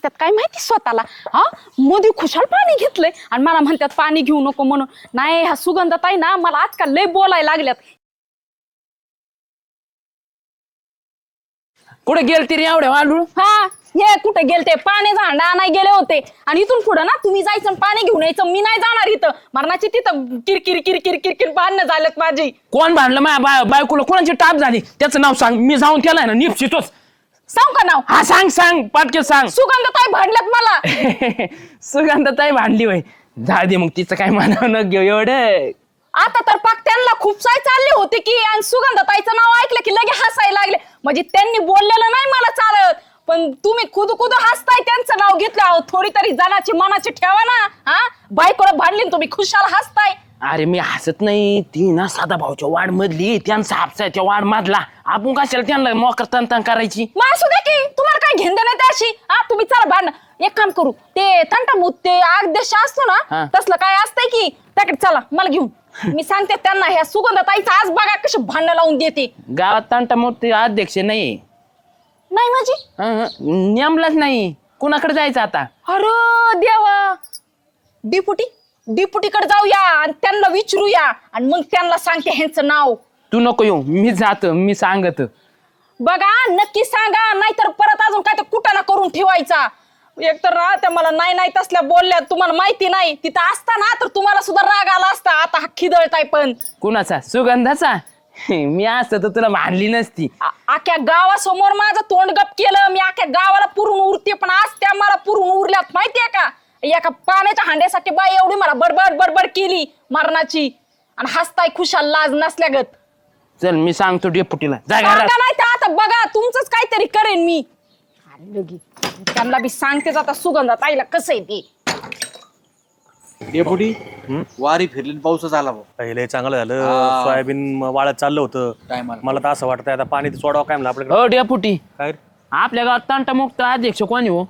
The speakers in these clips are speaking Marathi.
समजतात काय माहिती स्वतःला. हा मोदी खुशाल पाणी घेतलंय आणि मला म्हणतात पाणी घेऊ नको म्हणून. नाही ह्या सुगंधाताई ना मला आजकाल लय बोलायला लागल्यात. कुठे गेलती रे एवढ्या वाढून? हा हे कुठे गेलते पाणी झाडा नाही गेले होते आणि इथून पुढे ना तुम्ही जायचं पाणी घेऊन यायचं. मी नाही जाणार इथं मरणाची तिथं किरकिर किरकिर किरकिर भांडणं झालेत माझी. कोण भांडलं माझ्या बायकोला? कोणाची टाप झाली त्याचं नाव सांग. मी जाऊन केलाय ना निपशितोच. सांग का नाव? हा सांग सांग पाटके सांग. सुगंधाताई भांडल्यात मला. सुगंधाताई भांडली वय. जा दे मग तिचं काय म्हणावं न घेऊ एवढं. आता तर पाक त्यांना खूप साय चालले होते की आणि सुगंधाताईचं नाव ऐकलं की लगे हसायला लागले. म्हणजे त्यांनी बोललेलं नाही मला चालत पण तुम्ही खुद खुद हसताय त्यांचं नाव घेतलं. थोडी तरी जनाची मनाची ठेवा ना. हा बायकोला भांडली तुम्ही खुशाल हसताय. अरे मी हसत नाही. ती ना साधा भाऊच्या वाढ मधली त्यांचा हापसा त्या वाढ मधला. आपण कशाला त्यांना मोकर तन करायची. मग असू दे की तुम्हाला काय घेणं नाही त्याशी. हा तुम्ही चला भांड. एक काम करू ते तंटामुत ते आदेश असतो ना तसलं काय असतंय की त्याकडे चला मला घेऊन. मी सांगते त्यांना ह्या सुगंधाताईचं आज बघा कशी भांडण लावून देते. गावात तंटा मोठे अध्यक्ष नाही. नाही माझी नेमलाच नाही. कुणाकडे जायचं आता? अरे देवा डिपुटीकडे जाऊया आणि त्यांना विचारूया आणि मग त्यांना सांगते ह्यांचं नाव. तू नको येऊ मी जातो. मी सांगत बघा नक्की सांगा नाहीतर परत अजून काय तर कुटाणा करून ठेवायचा. एक तर त्या मला नाही नाही तसल्या बोलल्या तुम्हाला माहिती नाही. तिथं असताना तर तुम्हाला सुद्धा राग आला असता. आता हा खिदळताय पण. कुणाचा? सुगंधाचा? मी असतं तर तुला मानली नसती. अख्ख्या गावासमोर माझं तोंड गप केलं. मी अख्ख्या गावाला पुरून उरते पण आज त्या मला पुरून उरल्यात माहितीये का. एका पाण्याच्या हांड्यासाठी बाई एवढी मला बडबड बडबड केली मरणाची आणि हसताय खुशाल लाज नसल्यागत. चल मी सांगतो डेपुटीला. सांगा नाही तर आता बघा तुमचंच काहीतरी करेन मी. त्यांना बी सांगतेच आता सुगंधाताईला कसं आहे ते. डेपुटी वारी फिरली पाऊसच आला भाऊ. पहिले चांगलं झालं. सोयाबीन वाळत चाललं होतं. मला तर असं वाटतं आता पाणी सोडावं काय म्हणलं आपल्याकडे. हो डेपुटी काय आपल्या गावात तंटामुक्त अध्यक्ष कोणी हो?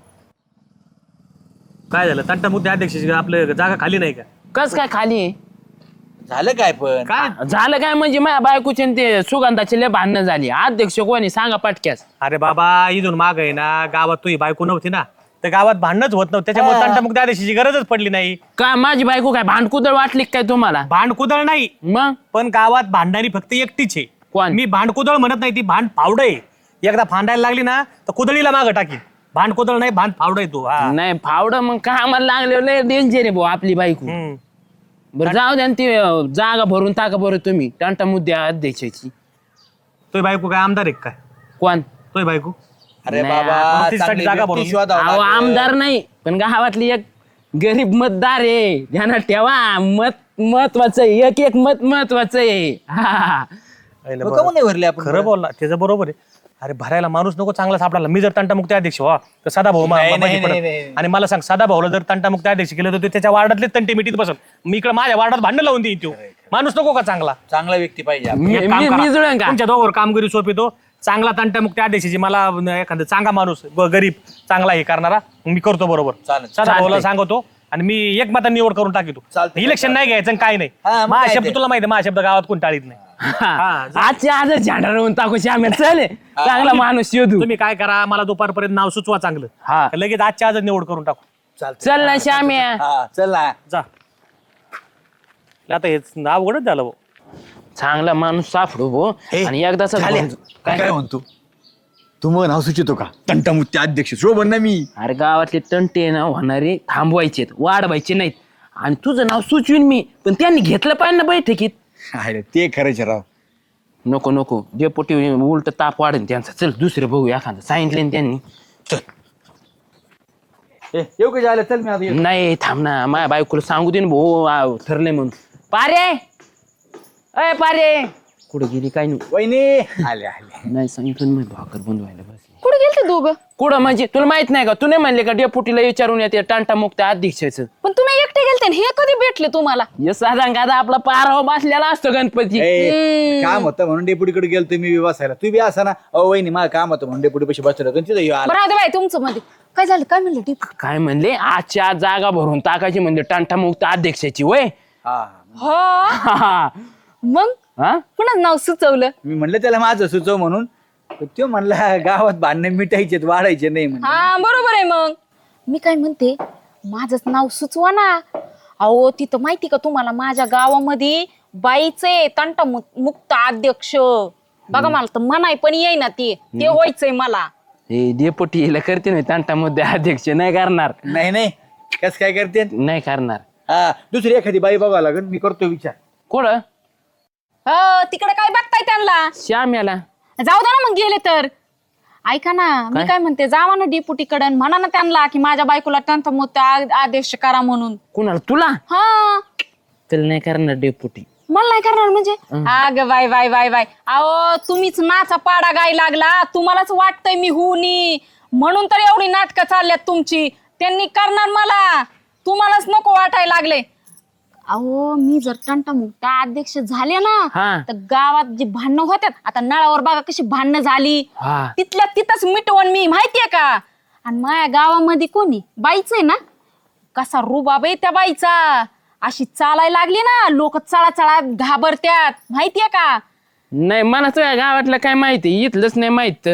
काय झालं? तंटामुक्त अध्यक्षाची आपलं जागा खाली नाही का? कस काय खाली आहे? झालं काय पण काय झालं काय म्हणजे माझ्या बायकोचे आणि ते सुगंधाचे लय भांडणं झाली. अध्यक्ष कोणी सांगा पटक्यास. अरे बाबा इथून माग आहे ना गावात तुझी बायको नव्हती ना तर गावात भांडणच होत नव्हतं. त्याच्यामुळे तंटामुक्त अध्यक्षाची गरजच पडली नाही. का माझी बायको काय भांडकुदळ वाटली काय तुम्हाला? भांडकुदळ नाही मग पण गावात भांडणारी फक्त एकटीच आहे. कोण? मी भांडकुदळ म्हणत नाही. ती भांड फावड आहे. एकदा फांडायला लागली ना तर कुदळीला मागं टाकी. भांडकुदळ नाही भांड फावड आहे तू. हा नाही फावड मग का आम्हाला लागले लय डेंजर आहे भाऊ आपली बायको. बरं जाऊ द्या ती जागा भरून टाका बरं तुम्ही तंटा मुद्द्या अध्यक्षाची. तुझी बायको काय आमदार आहे काय? कोण? तुझी बायको अरे नाही, बाबा आपण चांगली जागा व्यक्ती भरून. शोधावं अहो लागेल. आमदार नाही पण गावातली एक गरीब मतदार आहे. ध्यानात ठेवा. मत महत्वाचं आहे. एक एक मत महत्वाचं आहे. हा मग काहून नाही भरले आपण? खरं बोल ना त्याचं बरोबर आहे. अरे भरायला माणूस नको चांगला सापडायला. मी जर तंटामुक्त अध्यक्ष व्हा तर सदा भाऊ नाही, मध्ये पडत. नाही. आणि मला सांग सदा भाऊला जर तंटामुक्त अध्यक्ष केलं तर त्याच्या वार्डातले तंटे मिटीत बसत. मी इकडे माझ्या वार्डात भांडण लावून देईन. तो माणूस नको का चांगला? चांगला व्यक्ती पाहिजे आपण. मी- एक काम मी- करा. मी जुळेन का? तुमच्या दोघांवर कामगिरी सोपवतो. चांगला तंटामुक्त अध्यक्षाची मला एखादा चांगला माणूस गरीब चांगला हे करणारा मी करतो बरोबर. चालेल. सदा भाऊला चालतंय. सांगतो आणि मी एक मता निवड करून टाकतो. चालतंय. इलेक्शन नाही घ्यायचं आणि काय नाही. हा, मग माझा काय शब्द ते? तुला माहिती आहे. माझा शब्द गावात कोण टाळीत नाही. आजच्या आजच झाडा राहून टाकू श्याम्या. चल चांगला माणूस शोधू. तुम्ही काय करा मला दुपारपर्यंत नाव सुचवा चांगलं. हा लगेच आजच्या आज निवड करून टाकू. चालतंय. चल ना श्याम्या. हा चल ना. जा आता हेच नाव उघडच झालं भाऊ. चांगला माणूस सापडू भो. आणि एकदाच काय म्हणतो तू मग नाव सुचितो का? तंटामुक्ती अध्यक्ष शोभन ना मी. अरे गावातले तंटे ना होणारे थांबवायचे वाढवायचे नाहीत. आणि तुझं नाव सुचवीन मी पण त्यांनी घेतलं पाहिजे ना बैठकीत. अरे ते खरंच राव. नको नको डेपोटी उलट ताप वाढेल त्यांचा. चल दुसरं बघू एखादं. सांगितले ना त्यांनी. येऊ का जायला? चल मी आता येतो. नाही थांब ना माझ्या बायकोला सांगू दे ना भाऊ ठरले म्हणून. पारे अय पारे कुठं गेली काय नाही. वहिनी आले आले. नाही सांगितलं मी भाकर बंद व्हायला बस. कुठे गेलते दोघं? कुठं म्हणजे तुला माहित नाही का? तू नाही म्हणले का डेपुटीला विचारून येते टांटा मुक्त अध्यक्षाचं. पण तुम्ही एकटे गेलते हे कधी भेटले तुम्हाला? हे साधा गादा आपला पाराव बसलेला असतो गणपती. ए, काम होतं म्हणून डेपुटीकडे गेलो तुम्ही बी बसायला. तू बी असा ना. वहिनी माझं काम होतं म्हणून डेपुटी पैसे बसलो होतो तिथं आला. बरं बाई तुमचं मध्ये काय झालं काय म्हणलं डिपुटी? काय म्हणले आजच्या आज जागा भरून टाकायची म्हणजे टांटा मुक्त अध्यक्षाची वय. हा हा मग हा पुन्हा नाव सुचवलं. मी म्हणलं त्याला माझं सुचव म्हणून. तो म्हणला गावात भांडणे मिटायचे वाढायचे नाही म्हणून. हा बरोबर आहे मग मी काय म्हणते, माझंच नाव सुचवा ना. अहो तिथं माहिती का तुम्हाला, माझ्या गावामध्ये बाईचे तंटा मुक्त अध्यक्ष. बघा मला तर म्हणाय पण येईना ते व्हायचंय मला. हे डेपुटी हिला करते ना तंटा मुद्दे अध्यक्ष. नाही करणार, नाही कस काय करते. नाही करणार. हा दुसरी एखादी बाई बघावं लागेल, मी करतो विचार. कोण? तिकडे काय बघताय त्यांना? श्याम याला. जाऊ दे ना मग, गेले तर. ऐका ना, मी काय म्हणते, जावा ना डेपुटीकडे, म्हणा ना त्यांना की माझ्या बायकोला तंटा मुक्त आदेश करा म्हणून. कुणाला? तुला? हा, तुला नाही करणार डेपुटी. मला नाही करणार म्हणजे? अग बाय बाय बाय बाय. अहो तुम्हीच नाचा पाडा गाय लागला, तुम्हालाच वाटतंय मी हुनी म्हणून तर एवढी नाटकं चालल्यात तुमची. त्यांनी करणार मला, तुम्हालाच नको वाटायला लागले. अहो मी जर तंटामुक्त अध्यक्ष झाले ना, तर गावात जी भांडणं होत्यात, आता नळावर बघा कशी भांडणं झाली, तिथल्या तिथंच मिटवून मी, माहितीये का. आणि माझ्या गावामध्ये कोणी बाईच आहे ना, कसा रुबाब आहे त्या बाईचा. अशी चालायला लागली ना, लोक चळा चळा घाबरत्यात, माहितीये का. नाही मला तुझ्या गावातलं काय माहिती, इथलंच नाही माहित.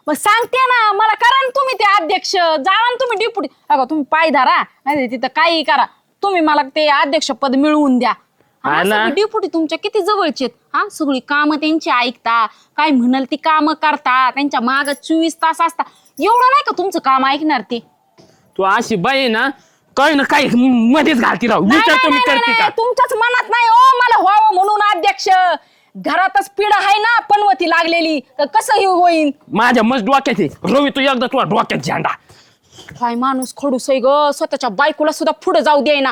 मग सांगते ना, मला करा ना तुम्ही ते अध्यक्ष. जावा ना तुम्ही डिप्युटी, अगं तुम्ही पाय धरा, नाही तिथं काही करा, तुम्ही मला ते अध्यक्ष पद मिळवून द्या. डिप्युटी तुमच्या किती जवळचे आहेत. हा, सगळी कामं त्यांची ऐकता, काय म्हणाल ती कामं करता, त्यांच्या माग 24 तास असता. एवढं नाही का तुमचं काम ऐकणार ते. तू अशी बाई ना, काही ना काही मध्येच घालती राहू. विचार तुम्ही करते का? तुमच्याच मनात नाही ओ मला व्हावं म्हणून अध्यक्ष. घरातच पिढा आहे ना पनवती लागलेली, तर कसं हे होईन. माझ्या मस्त डोक्यात आहे. रवी तू एकदा तुला डोक्यात झेंडा. काय माणूस खडूस आहे ग, स्वतःच्या बायकोला सुद्धा पुढे जाऊ दे ना.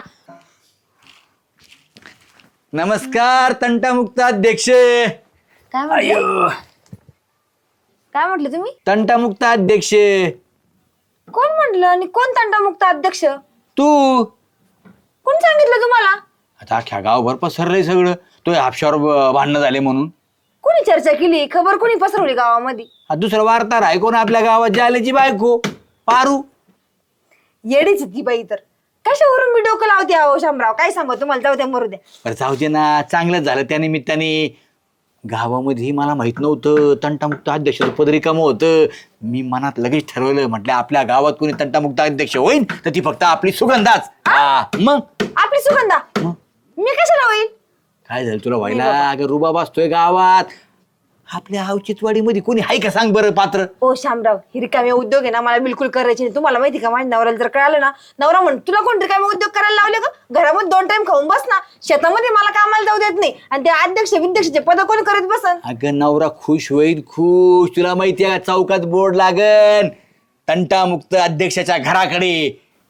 नमस्कार तंटामुक्त अध्यक्ष. काय म्हटलं? काय म्हटलं तुम्ही? तंटामुक्त अध्यक्ष. कोण म्हटलं आणि कोण तंटामुक्त अध्यक्ष? तू. कोण सांगितलं तुम्हाला? आता अख्ख्या गावभर पसरलंय सगळं, तो हापशावर भांडणं झाले म्हणून. कोणी चर्चा केली? खबर कोणी पसरवली गावामध्ये? हा दुसरा वार्ताहर आहे कोण आपल्या गावात, जालेची बायको पारू. येडीच ती बाई तर. कशावरून मी डोकं लावते अहो शामराव, काय सांगू तुम्हाला, जाऊ द्या मरू द्या. बरं जाऊ दे ना, चांगलंच झालं त्या निमित्ताने. गावामध्ये मला माहित नव्हतं तंटामुक्त अध्यक्षाचं पद रिकामं होतं. मी मनात लगेच ठरवलं, म्हटलं आपल्या गावात कोणी तंटामुक्त अध्यक्ष होईल तर ती फक्त आपली सुगंधाच. मग आपली सुगंधा मी कशाला होईल? काय झालं तुला व्हायला? अगं रुबाब असतोय गावात. आपल्या औचित्यवाडीमध्ये कोणी आहे का सांग बरं पात्र? ओ शामराव, ही रिकामे उद्योग आहे ना मला बिलकुल करायचे नाही. तुम्हाला माहिती का, माझ्या नवऱ्याला जर कळालं ना, नवरा म्हण तुला कोण रिकामे उद्योग करायला लावले का? घरामध्ये 2 टाइम खाऊन बस ना, शेतामध्ये मला कामाला जाऊ देत नाही, आणि ते अध्यक्ष विध्यक्षचे पद कोण करत बसन? अगं नवरा खुश होईल, खुश. तुला माहिती आहे चौकात बोर्ड लागन तंटामुक्त अध्यक्षाच्या घराकडे.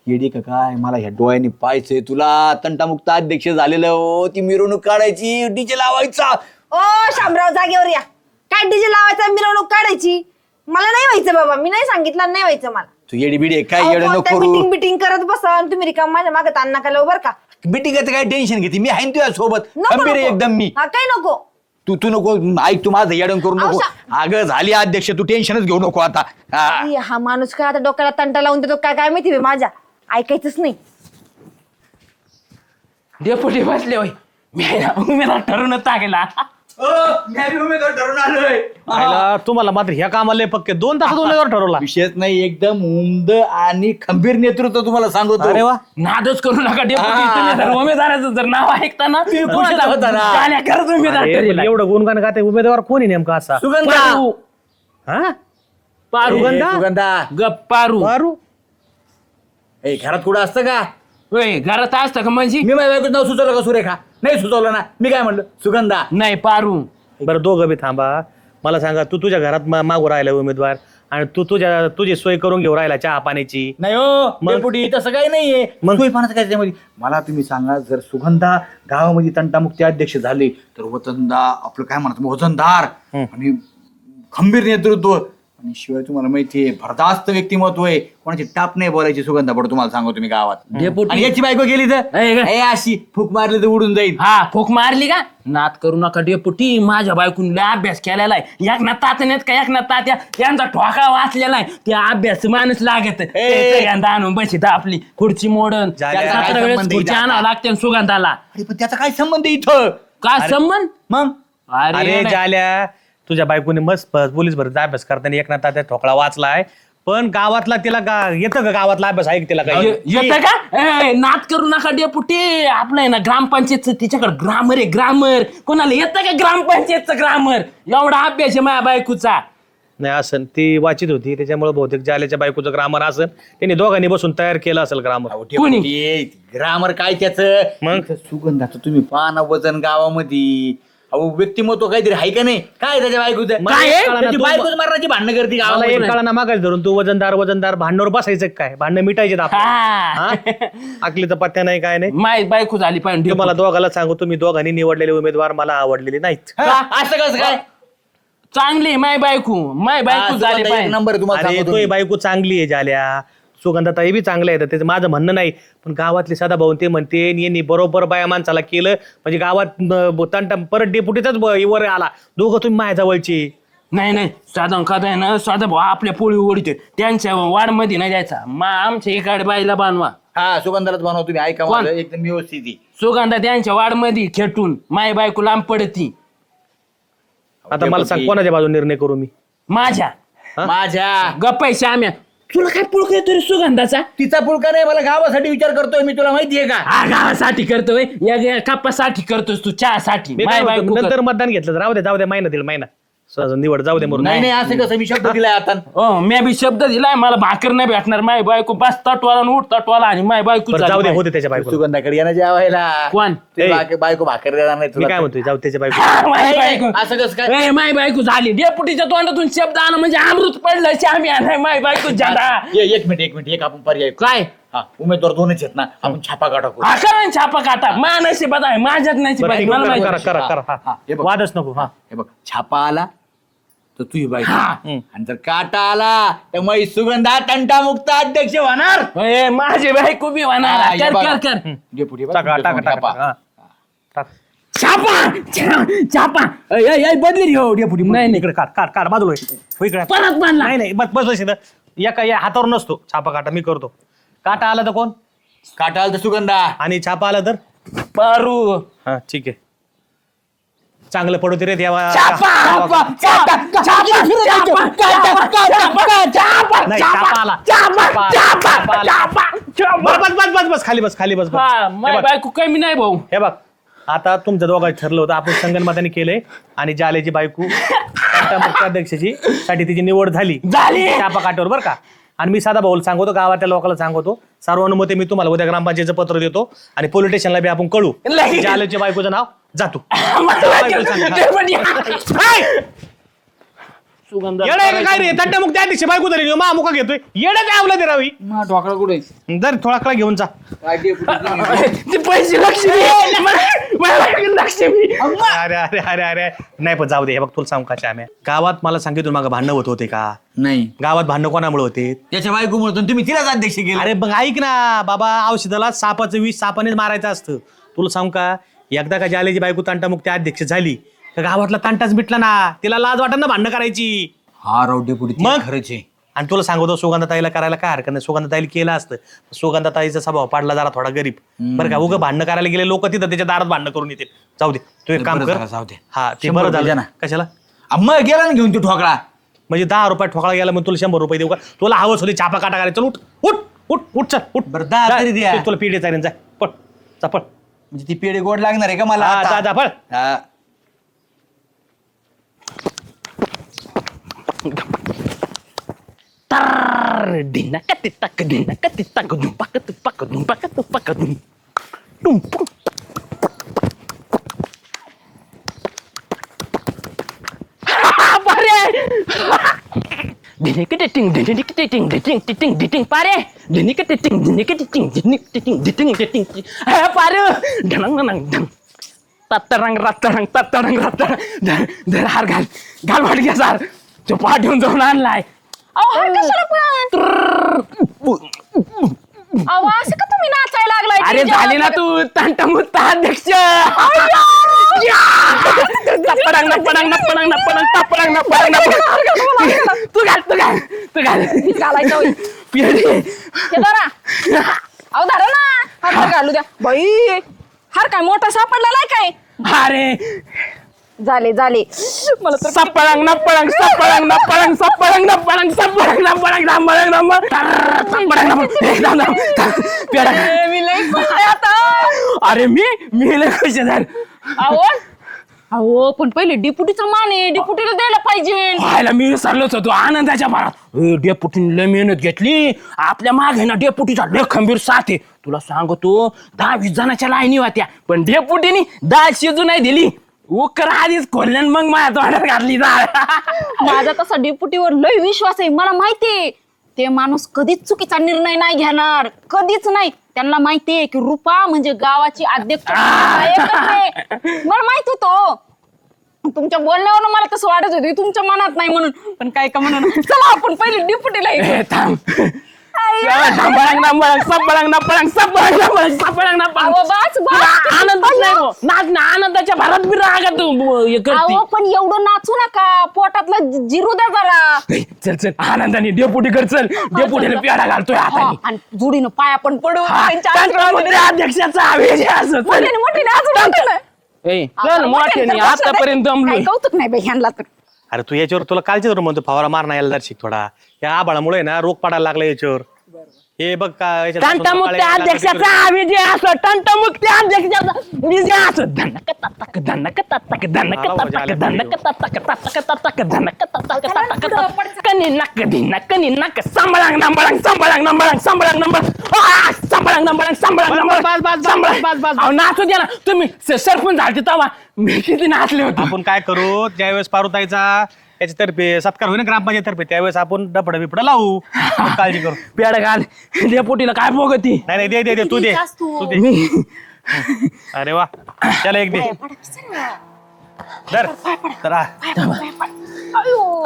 येडी का काय, मला ह्या डोळ्यांनी पाहायचंय तुला तंटामुक्त अध्यक्ष झालेलं. हो ती मिरवणूक काढायची, डीजे लावायचा. ओ शामराव जागेवर या. काय डीजे लावायचा, मिरवणूक काढायची? मला नाही व्हायचं बाबा, मी नाही सांगितलं, नाही व्हायचं मला. तू येडी बिडी काय येडं नको मीटिंग बिटिंग करत बसा आणि तुम्ही रिकाम माझ्या मागे ताण नका लावू बरं का. बिटिंगाचं काय टेन्शन घेते, मी आहे ना तुझ्या सोबत. नको, खंबीर आहे नको. एकदम मी. हा, काय नको. तू नको ऐक, तू माझं येडण करू नको. अगं झाली अध्यक्ष, तू टेन्शनच घेऊ नको आता. हा माणूस काय आता डोक्याला तंटा लावून देतो काय, काय माहिती बे माझ्या. ऐकायचंच नाही. डेपुटी बसले होय. मी ठरवून टाकला. ठरवून आलोय. आयला, तुम्हाला मात्र ह्या कामाला लय पक्के 2 तासात उमेदवार ठरवला. विषयच नाही, एकदम उमद आणि खंबीर नेतृत्व तुम्हाला सांगतो. अरे वा. नादच करू नका डेपुटी. तुम्ही जर उमेदवाराचं जर नाव ऐकता ना, खुशाल होता ना. गाण्या खरंच उमेदवार अरे, ठरलेला पण आहे. एवढं गुणगान गाते उमेदवार कोणी नेमका असा? सुगंधा. पारू. हा, पारू. सुगंधा? सुगंधा. गप पारू. पारू. ए घरात कुठं असतं का? होय, घरात असतं का म्हणजे? मी माझ्या बायकोचं नाव सुचवलं का सुरेखा? नाही सुचवलं ना. मी काय म्हणलं? सुगंधा. नाही पारू. बरं दोघं बी थांबा. मला सांगा, तू तुझ्या घरात मागू राहिला उमेदवार, आणि तू तुझी सोय करून घेऊ राहिला चहा पाण्याची. नाही हो मग? डेपुटी, तसं काही नाहीये. मग? सोयीपानाचं काय त्याच्यामध्ये? मला तुम्ही सांगा, जर सुगंधा गावामध्ये तंटामुक्ती अध्यक्ष झाले तर आपलं काय म्हणतात वजनदार आणि खंबीर नेतृत्व, आणि शिवाय तुम्हाला माहितीये भरदास्त व्यक्तिमत्व आहे. कोणाची टाप नाही बोलायची सुगंधा पडतो, तुम्हाला सांगतो तुम्ही गावात. डेपुटी. आणि याची बायको गेली तर ए, ग. ए, अशी फूक मारली तर उडून जाईल. हा, फूक मारली का? नात करू नका डेपुटी. माझ्या बायकून लय अभ्यास केलेला आहे. एकनाथ तात्यानेच का एकनाथ तात्या यांचा ठोका वाचलेला आहे. त्या अभ्यास माणूस लागत. आणून बसित आपली खुर्ची मोडन. जागा काय 17 वेळेस संबंध खुर्ची आहे आणावं लागते सुगंधाला. अरे पण त्याचा काय संबंध आहे इथं? काय संबंध? मग अरे नाही. जाल्या, तुझ्या बायकोने मस्त पोलीस भरतीचा अभ्यास करताना एकनाथ तात्या ठोकळा वाचलाय, पण गावातला तिला येतं का गावातला अभ्यास आहे का तिला काय येतं का नाद करू नका डेपुटी. आपलं आहे ना ग्रामपंचायतचं तिच्याकडे ग्रामर आहे, ग्रामर. कोणाला येतं का ग्रामपंचायतचं ग्रामर? एवढा अभ्यास आहे माझ्या बायकोचा. नाही असन ती वाचित होती त्याच्यामुळे बहुतेक जाल्याच्या बायकोचं ग्रामर असेल त्यांनी दोघांनी बसून तयार केलं असेल ग्रामर. कोणी? ग्रामर काय त्याच मग सुगंधाचं तुम्ही पाना वजन गावामध्ये अहो व्यक्तिमत्व काहीतरी आहे का नाही? काय त्याच्या बायकोचं काय आहे? त्याची बायकोच मारण्याची भांडणं करते मला गावामध्ये. एक काळाना मागायचं धरून तू वजनदार भांडणावर बसायचं काय? भांडणं मिटायचे हा. आकलीचा पत्त्या नाही काय नाही. माय बायको झाली पाहिजे. तुम्हाला दोघाला सांगू तुम्ही दोघांनी निवडलेले उमेदवार मला आवडलेले नाहीत. हा, असं कसं काय? चांगली माय बायको झाली पाहिजे. नंबर तुम्हाला अरे सांगतो तो मी. बायको चांगली आहे जाल्या सुगंधाताई बी चांगल्या आहेत त्याचं माझं म्हणणं नाही पण गावातले सदा भाऊ ते म्हणते यांनी बरोबर बाया माणसाला केलं म्हणजे गावात तंटा परत डेपुटीचाच वर आला दोघं तुम्ही माझ्या जवळची. नाही साधा खाता आहे ना साधा भाऊ आपल्या पोळी ओढते त्यांच्या वाढ मध्ये नाही द्यायचा. आमच्या एकाड बाईला बांधवा. हा सुगंधालाच बनवा तुम्ही ऐका कोण? माझं एकदम व्यवस्थित आहे. सुगंधा त्यांच्या वाढ मध्ये खेटून माय बायको लांब पडती. आता मला सांग कोणाच्या बाजून निर्णय करू मी? माझ्या माझ्या गप्पायच्या आम्या तुला काय पुळक येतो रे सुगंधाचा? तिचा पुळका नाही मला गावासाठी विचार करतोय मी तुला माहितीये का? हा गावासाठी करतोय या कप्पासाठी करतोस तू चहासाठी. मी माय काय म्हणतो, बायको नंतर मतदान घेतलं तर राहू दे जाऊ दे महिना दिल महिना सहज निवड जाऊ दे म्हणून. नाही नाही असं कसं मी शब्द दिलाय आता. मी बी शब्द दिलाय मला भाकर नाही भेटणार. माय बायको बस तटवाला उठ तटवाला आणि माय बायको बरं, जाऊ दे होते त्याच्या बायको. सुगंधाकडे येणं जेवायला. कोण? ते ए. बायको भाकर देणार नाही मी तुला. काय म्हणतोय जाऊ त्याच्या बायको. माय बायको असं कसं काय? ए, माय बायको झाली डेपुटीच्या तोंडातून शब्द आला म्हणजे अमृत पडलं श्यामी आलाय माय बायको झाला. एक मिनिट एक आपण पर्याय काय हा उमेदवार दोनच आहेत ना आपण छापा काढा करू. हा करा ना छापा काटा मा नशिबात आहे माझ्यात बरं, नशिबात आहे. ठीक आहे, मला करा माहिती. करा करा हा, हा. हे बघ. वादच नको हा. हे बघ छापा आला तर तुझी बायको हा. आणि जर काटा आला तर मग सुगंधा तंटामुक्त अध्यक्ष होणार. ए, माझी बायको बी होणार. हा, हे कर बघा. कर कर डेपुटी बघ, टाका टाका तुमच्या टाका छापा. हा. टाक. छापा बदली रे हो डेपुटी. नाही इकडे काढ बाजूला हो इकडे. परत बांधला. नाही बस बस एका या हातावर नसतो छापा काटा मी करतो. काटा आला तर कोण काटा आला तर सुगंधा. आणि छापा आला तर पारू हा ठीक आहे चांगलं पडू रे देवा. नाही छापा आला छापा आला. बस खाली बस खाली बस बस. माय हे बघ, बायको कमी नाही भाऊ. हे बघ आता तुमच्या दोघांचं ठरलं होतं आपण संगनमताने केलंय आणि जालेची बायको अध्यक्षाची साठी तिची निवड झाली छापा काट्यावर बरं का. आणि मी साधा भाऊला सांगतो गावातल्या लोकांना सांगतो सर्वानुमते मी तुम्हाला उद्या ग्रामपंचायतचं पत्र देतो आणि पोलीस स्टेशनला बी आपण कळू जालेच्या बायकोचं नाव जातो. काय रे तंटामुक्त अध्यक्ष बायको तरी मुका घेतोय येडं काय आवला ते रावी ढोकळा कुठे जर थोडा कळा घेऊन जा. ते पैसे लक्ष्मी अरे अरे अरे अरे नाही पण जाऊ दे हे बघ तुला सांगू का आम्ही गावात मला सांगितलं मागं भांडणं होत होते का? नाही गावात भांडणं कोणामुळे होते? त्याच्या बायको म्हणून तुम्ही तिलाच अध्यक्ष केलं. अरे मग ऐक ना बाबा औषधाला सापाचं विष सापानेच मारायचं असतं. तुला सांगू का एकदा का जालेची बायको तंटामुक्त अध्यक्ष झाली तर गावातला तंटाच मिटला ना. तिला लाज वाटत ना भांडणं करायची. हा रावडे पुढे मग? खरंच आहे. आणि तुला सांगतो सुगंधाताईला करायला काय हरकत नाही. सुगंधाताईला केलं असतं सुगंधाताईचा स्वभाव पाडला जरा थोडा गरीब बरं का. उगं भांडणं करायला गेले लोक तिथं त्याच्या दारात भांडणं करून येते. जाऊ दे तू एक काम बरं कर झालं, जाऊ दे. हा ते 100 बरं रुपये झालं ना. कशाला मग गेला ना घेऊन तू ठोकळा. म्हणजे 10 रुपये ठोकळा गेला मग तुला 100 रुपये देऊ का? तुला हवंच होती छापा काटा करायचं. उठ उठ उठ उठ चल उठ. बरं, 10 तरी द्या. तुला पीठ चालेल जा पळ जा पळ. म्हणजे ती पेढे गोड लागणार आहे का मला हा, आता? जा, जा, पळ. हा. हार घाल घाल वाट घ्या सर तो पाठवून जाऊन आणलाय. अहो हार कशाला पण अहो असं का तुम्ही नाचायला लागलाय? अरे झाली ना तू तंटामुक्त अध्यक्ष. तू घाल तू घाल तू घाल घालायचं होय. पिढी हे धरा. अहो धरा ना हार घालू द्या बाई. हार काय मोठा सापडला नाही काय? अरे झाले झाले मला तर सपळंग न पळंग सपळंग न पळंग सपळंग न पळंग सपळंग न पळंग रामळंग राम सपळंग न पेडा मी लई खुश आहे आता. अरे मी लय खुश आहे यार. अहो अहो पण पहिले डिपुटीचा मान आहे, डिपुटीला द्यायला पाहिजे. व्हायला मी विसरलोच होतो आनंदाच्या भरात. डेपुटीने लय मेहनत घेतली आपल्या मागे ना. डेपुटीचा लय खंबीर साथ आहे. तुला सांगतो 10-20 जणांच्या लाईनी होत्या पण डेपुटीने डाळ शिजू नाही दिली. उकर आधीच खोलल्यान मग माझ्या तोंडात घातली डाळ. माझा तसा डिपुटीवर लय विश्वास आहे. मला माहितीये ते माणूस कधीच चुकीचा निर्णय नाही घेणार, कधीच नाही. त्यांना माहितीये की रुपा म्हणजे गावाची अध्यक्ष. मला माहित होतं. तुमच्या बोलण्यावर मला तसं वाटत होतं तुमच्या मनात नाही म्हणून. पण काय का म्हणून चला आपण पहिले डिपुटीला हे करू. थांब नंबळंग नंबळंग सपळंग नपळंग सपळंग नपळंग सपळंग नपळंग. अहो, बस, बस. आनंद नाही हो. नाच ना आनंदाच्या भरात बी रागा तू हे करते. अहो पण एवढं नाचू नका, पोटातला जिरू द्या जरा. चल चल आनंदाने डेपुटी कर चल. डेपुटीने प्याडा घालतोय हा, हाताने. आणि जोडीनं पाया पण पडू. त्यांच्या तंत्रमंत्री अध्यक्षाचा आवेश आहे असं. चल. मोठीने अजून मोठीने. ए, चल मोठ्याने आतापर्यंत दमलोय. काय कौतुक नाही बाई ह्यांना तर. अरे तू याच्यावर तुला कालच्या म्हणतो फवारा मारणं यायला जर शिक थोडा. या आबाळामुळे ना रोग पडायला लागला याच्यावर. हे बघ का याच्यात तंटमुक्त अध्यक्षाचा विजय असो. तंटमुक्त अध्यक्षाचा विजय असो. धनक तक धनक तक धनक तक धनक तक तक धनक तक कनी नक धिनक कनी नक संबळंग नंबळंग संबळंग नंबळंग संबळंग नंबळंग संबळंग नंबळंग संबळंग नंबळंग. अहो नाचू द्या ना तुम्ही. सरपंच झालते तेव्हा मी किती नाचले होते. आपण काय करू ज्यावेळेस पारुताईचा याच्यातर्फे सत्कार होईल ग्रामपंचायत तर्फे त्यावेळेस आपण डपड बिपड लावू. आपण काळजी करू. पेड घाल डेपुटीला काय बघती. नाही दे दे दे तू दे तू दे. अरे वा त्याला एक दे. धर. तर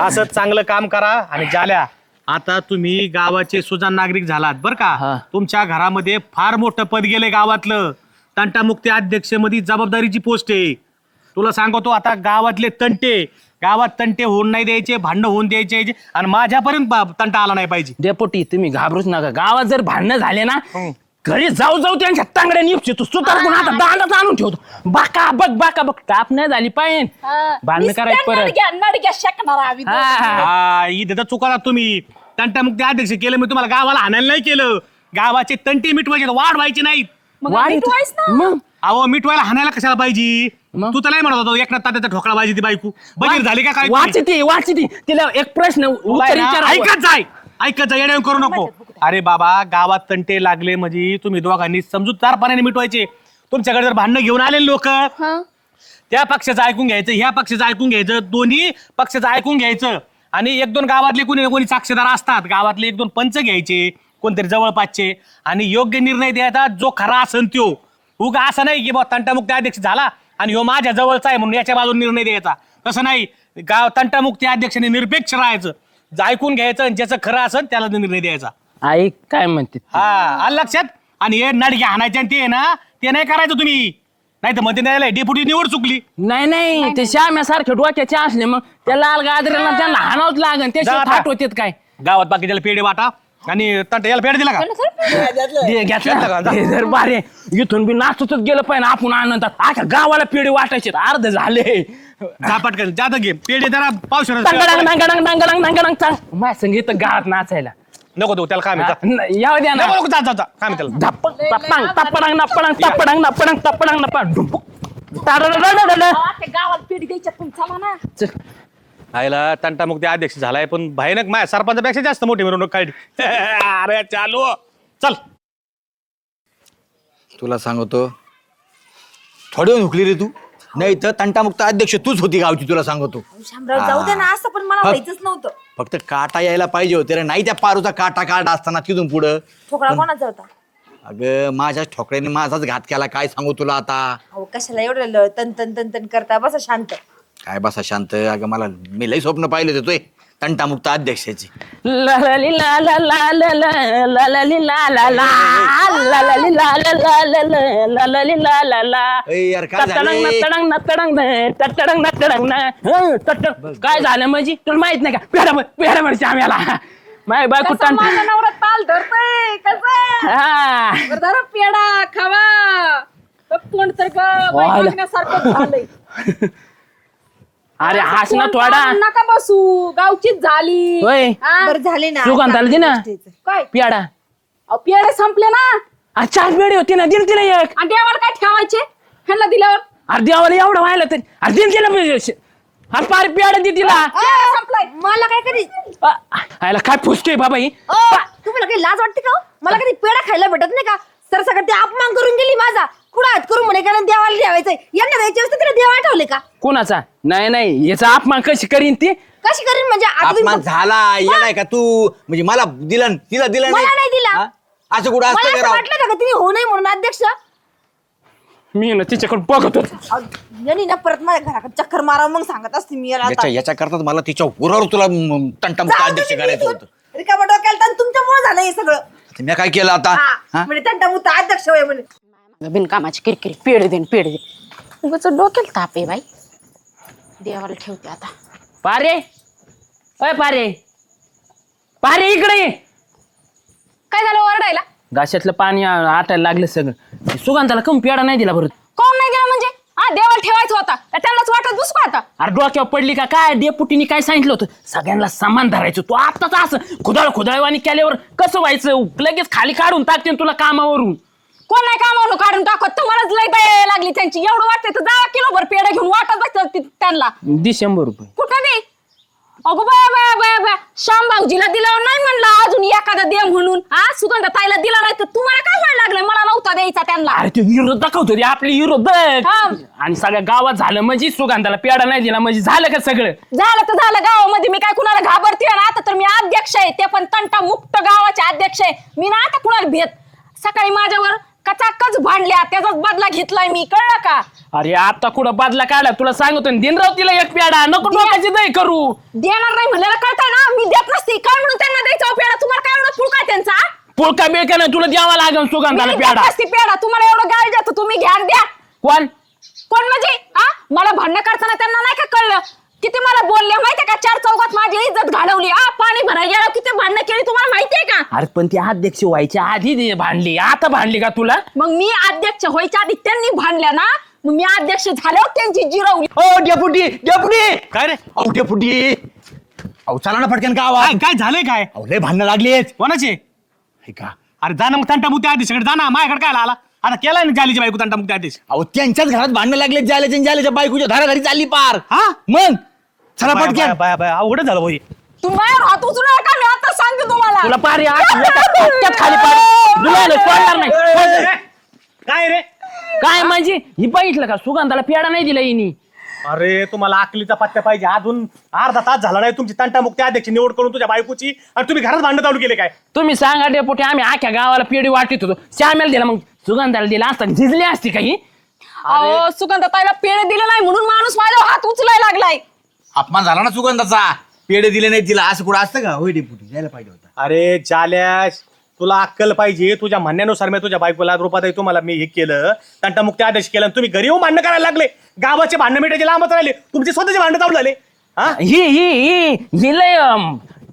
असं चांगलं काम करा. आणि झाल्या आता तुम्ही गावाचे सुजाण नागरिक झालात बर का. तुमच्या घरामध्ये फार मोठं पद गेले गावातलं. तंटामुक्ती अध्यक्ष मध्ये जबाबदारीची पोस्ट आहे. तुला सांगतो आता गावातले तंटे गावात तंटे होऊन नाही द्यायचे, भांडणं होऊन द्यायचे आणि माझ्यापर्यंत तंटा आला नाही पाहिजे. डेपुटी तुम्ही घाबरूच नका. गावात जर भांडणं झाले ना घरी जाऊ जाऊ त्यांच्या तांगड्या निपचे तू सुतार कोण आता दांडाच आणून ठेवतो. बाका बघ ताप नाही झाली पाहिजे. भांडणं करायचं परत. नडग्या शेकणार आम्ही. इथे तर चुकला तुम्ही. तंटामुक्ती अध्यक्ष केलं मी तुम्हाला गावाला हाणायला नाही केलं. गावाचे तंटे मिटवायचे वाढवायचे नाहीत. मग अहो मिटवायला हाणायला कशाला पाहिजे. तू तर नाही म्हणत होता एकनाथ तात्याचा ठोकळा पाहिजे ती बायको बजीर झाली का काय. वाचती तिला एक प्रश्न उत्तर विचारा. ऐकत जा येड्या करू नको. अरे बाबा गावात तंटे लागले म्हणजे तुम्ही दोघांनी समजूतदारपणाने मिटवायचे. तुमच्याकडे जर भांडणं घेऊन आलेले लोक त्या पक्षाचं ऐकून घ्यायचं ह्या पक्षाचं ऐकून घ्यायचं दोन्ही पक्षाचं ऐकून घ्यायचं. आणि 1-2 गावातले कोणी ना कोणी साक्षीदार असतात. गावातले 1-2 पंच घ्यायचे कोणतरी जवळपासचे आणि योग्य निर्णय द्यायचा जो खरा असन त्यो. उगा असं नाही की बा तंटामुक्ती अध्यक्ष झाला आणि ह्यो माझ्या जवळचा आहे म्हणून याच्या बाजून निर्णय द्यायचा. तसं नाही. गाव तंटामुक्ती अध्यक्षाने निरपेक्ष राहायचं, ऐकून घ्यायचं आणि ज्याचं खरं असेल त्याला निर्णय द्यायचा. आई काय म्हणते. हा आलं लक्षात. आणि हे नडगे हाणायचे आणि ते ना ते नाही करायचं तुम्ही. नाही तर मध्ये नाही डेप्युटी निवड चुकली. नाही ते श्याम्यासारखे डोक्याचे असले मग त्या लाल गाजऱ्याला त्यांना हाणावंच लागन. त्याशिवाय थाट होतेत काय. गावात बाकीच्याला पेढे वाटा आणि तंट याला पेढे दिला का. घेतलं बारे इथून बी नाचतच गेलं पाहिजे आपण आनंदात. आख्या गावाला पेढे वाटायचे अर्ध झाले. झापाट कर जाता घे पेढे जरा पावसाळ्यात माझ्या संग इथं गावात नाचायला नको देऊ त्याला काम याव द्या ना. नको जा काम त्याला गावात पीठ द्यायच्या तुमचा ना. आयला तंटामुक्ती अध्यक्ष झालाय पण भयानक माझ्या सरपंचापेक्षा जास्त मोठी मिरवणूक काढली. अरे चालू चल. तुला सांगतो थोडी हुकली रे तू. नाही तर तंटामुक्त अध्यक्ष तूच होती गावची. तुला सांगतो शामराव जाऊ दे ना असं पण मला व्हायचंच नव्हतं. फक्त काटा यायला पाहिजे होते रे. नाही त्या पारूचा काटा काढ असताना तिथून पुढं. ठोकळा कोणाचा होता. अगं माझ्या ठोकड्याने माझाच घात केला. काय सांगू तुला आता. अहो कशाला एवढं तन तन तन तन करता. बसा शांत. काय बसा शांत. अगं मला मी लई स्वप्न पाहिले होते तंटामुक्त अध्यक्षाची. यार काय काय झालं म्हणजे तुला माहित नाही का. पेढा म्हणते आम्हाला माय बायको माझा नवरा ताल धरतोय कसं धरा पेडा खावा. तोंड तर बघण्यासारखं झालंय. अरे हास ना कोण थोडा काढून नका बसू गावचीच झाली होय हा? बरं झाले ना सुगंधाला दे ना काय पियाडा अहो, पेढे संपले ना आज 4 पेढे होते ना दिल तिला एक आणि देवाला काय ठेवायचे ह्यांना दिल्यावर अरे देवाला एवढं व्हायला तरी अरे दिल तिला अरे पार पियाडा दे तिला पेढे संपलाय मला काय कधी आयला काय फुसके बाबा ही तुम्हाला काही लाज वाटते का हो? मला कधी पेढा खायला भेटत नाही का सर सगळं ते अपमान करून गेली माझा कुठं हात करून म्हणे कारण देवाला ठेवायचंय यांना द्यायचे असते तिला देवा आठवले का कोणाचा नाही याचा अपमान कशी करीन ती कशी करीन म्हणजे आता तुम्ही अपमान झाला या नाही का तू म्हणजे मला दिलं तिला दिलं मला नाही दिला. हा? असं कुठं मला असतं असं का राव? वाटलं होतं का तिने होऊ नये म्हणून अध्यक्ष मी ना तिच्याकडे बघत होतो अहो, यांनी ना परत माझ्या घराकडे चक्कर मारा मग सांगत असते मी याला आता. याच्या करतात मला तिच्या उरावर तुला तंटामुक्त जाऊ अध्यक्ष दे करायचं तुम्ही होतं इथून. रिकामा डोक्याला ताण तुमच्यामुळे झालं हे सगळं मी काय केलं आता हा, हा? म्हणजे तंटामुक्त अध्यक्ष होय म्हणे बिनकामाची किरकिरी पेढे दे उगाच डोक्याला ताप आहे बाई देवाला ठेवते आता पारे अय पारे इकडे ये काय झालं ओरडायला घाशातलं पाणी आटायला लागलं सगळं सुगंधाला कमी पेडा नाही दिला बरं कोण नाही दिला म्हणजे हा देवाला ठेवायचं होता का त्यांनाच वाटत बसू आता अरे डोक्यावर पडली का काय डेपुटीने काय सांगितलं होतं सगळ्यांना समान धरायचं तू आताच असं खुदाळवाणी केल्यावर कसं व्हायचं लगेच खाली काढून टाकते तुला कामावरून कोण नाही कामावरून काढून टाकत तुम्हालाच लय दया लागली त्यांची एवढं वाटतंय तर जा किलोभर पेढे घेऊन वाटत बसतात त्यांना दे 100 रुपये कुठं दे अगो बाया श्याम भाऊजीला दिल्यावर नाही म्हणलं अजून एखादा दे म्हणून हा सुगंधा ताईला दिला नाही तर तुम्हाला काय व्हायला लागलं मला नव्हता द्यायचा त्यांना अरे ते विरोध दाखवतो रे आपली विरोध हा. आणि सगळ्या गावात झालं म्हणजे सुगंधाला पेडा नाही दिला म्हणजे झालं का सगळं झालं तर झालं गावामध्ये मी काय कुणाला घाबरते ना आता तर मी अध्यक्ष आहे ते पण तंटा मुक्त गावाचे अध्यक्ष आहे मी ना आता कुणाला भेट सकाळी माझ्यावर कचाकच भांडल्या त्याचाच बदला घेतलाय मी कळलं का अरे आता कुठं बादला काढला तुला सांगतो ना, दिनराव तिला एक पेडा नको डोक्याची दय करू देणार नाही म्हणलेलं कळतंय ना मी देत नसते काय म्हणून त्यांना द्यायचा हो पेढा तुम्हाला काय एवढं फुल काय त्यांचा पुळका बेका नाही तुला द्यावा लागेल सुगंधाला मी देत पेडा नसते पेढा तुम्हाला एवढं गाळ देतो तुम्ही घ्या आणि द्या कोण कोण म्हणजे हा मला भांडणं करताना त्यांना नाही का कळलं किती मला बोलले माहितीये का 4 चौकात माझी इज्जत घालवली पाणी भरायला गेलं किती भांडणं केली तुम्हाला माहितीये का अरे पण ती अध्यक्ष व्हायच्या आधी भांडली आता भांडली का तुला मग मी अध्यक्ष व्हायच्या आधी त्यांनी भांडल्या ना मग मी अध्यक्ष झाल्यावर त्यांची जिरवली ओ डेपुटी काय रे अहो डेपुटी अहो चला ना पटकन काय गावात काय झालंय काय अहो लय भांडणं लागलीत कोणाचे हे का अरे जा ना मग तंटामुक्ती आदेशाकडे जा ना माझ्याकडे काय आला आता केलाय ना जालीची बायको तंटामुक्ती आदेश अहो त्यांच्याच घरात भांडणं लागले जाल्याच्या बायकोच्या घरी चालली पार हा मग चला पटकन बाय अवघडच झालं भाई तुम्ही माझ्यावर हात उचलू नका मी आता सांगते तुम्हाला तुला पारी त्यात खाली पाडी तुला सोडणार नाही काय रे काय म्हणजे ही बघितलं का सुगंधाला पेडा नाही दिला हिनी अरे तुम्हाला अकलीचा पत्ता पाहिजे अजून अर्धा तास झाला नाही तुमची तंटामुक्ती अध्यक्ष निवड करून तुझ्या बायकोची आणि तुम्ही घरात भांडण चालू केले काय तुम्ही सांगा डेपोटी आम्ही आख्या गावाला पेढी वाटत होतो श्यामेला दिला मग सुगंधाला दिला असता झिजली असती काही अहो सुगंधाताईला पेढे दिले नाही म्हणून माणूस माझ्यावर हात उचलायला लागलाय अपमान झाला ना सुगंधाचा पेढे दिले नाही तिला असं कुठं असतं का होय डेपुटी द्यायला पाहिजे होता अरे जाल्या तुला अक्कल पाहिजे तुझ्या म्हणण्यानुसार मी तुझ्या बायकोला रूपाताई तुम्हाला मी हे केलं तंटामुक्ती आदेश केला आणि तुम्ही घरी येऊन भांडणं करायला लागले गावाचे भांडणं मिठाचे लांबच राहिले तुमचे स्वतःचे भांडणं चालू झाले हा ही लय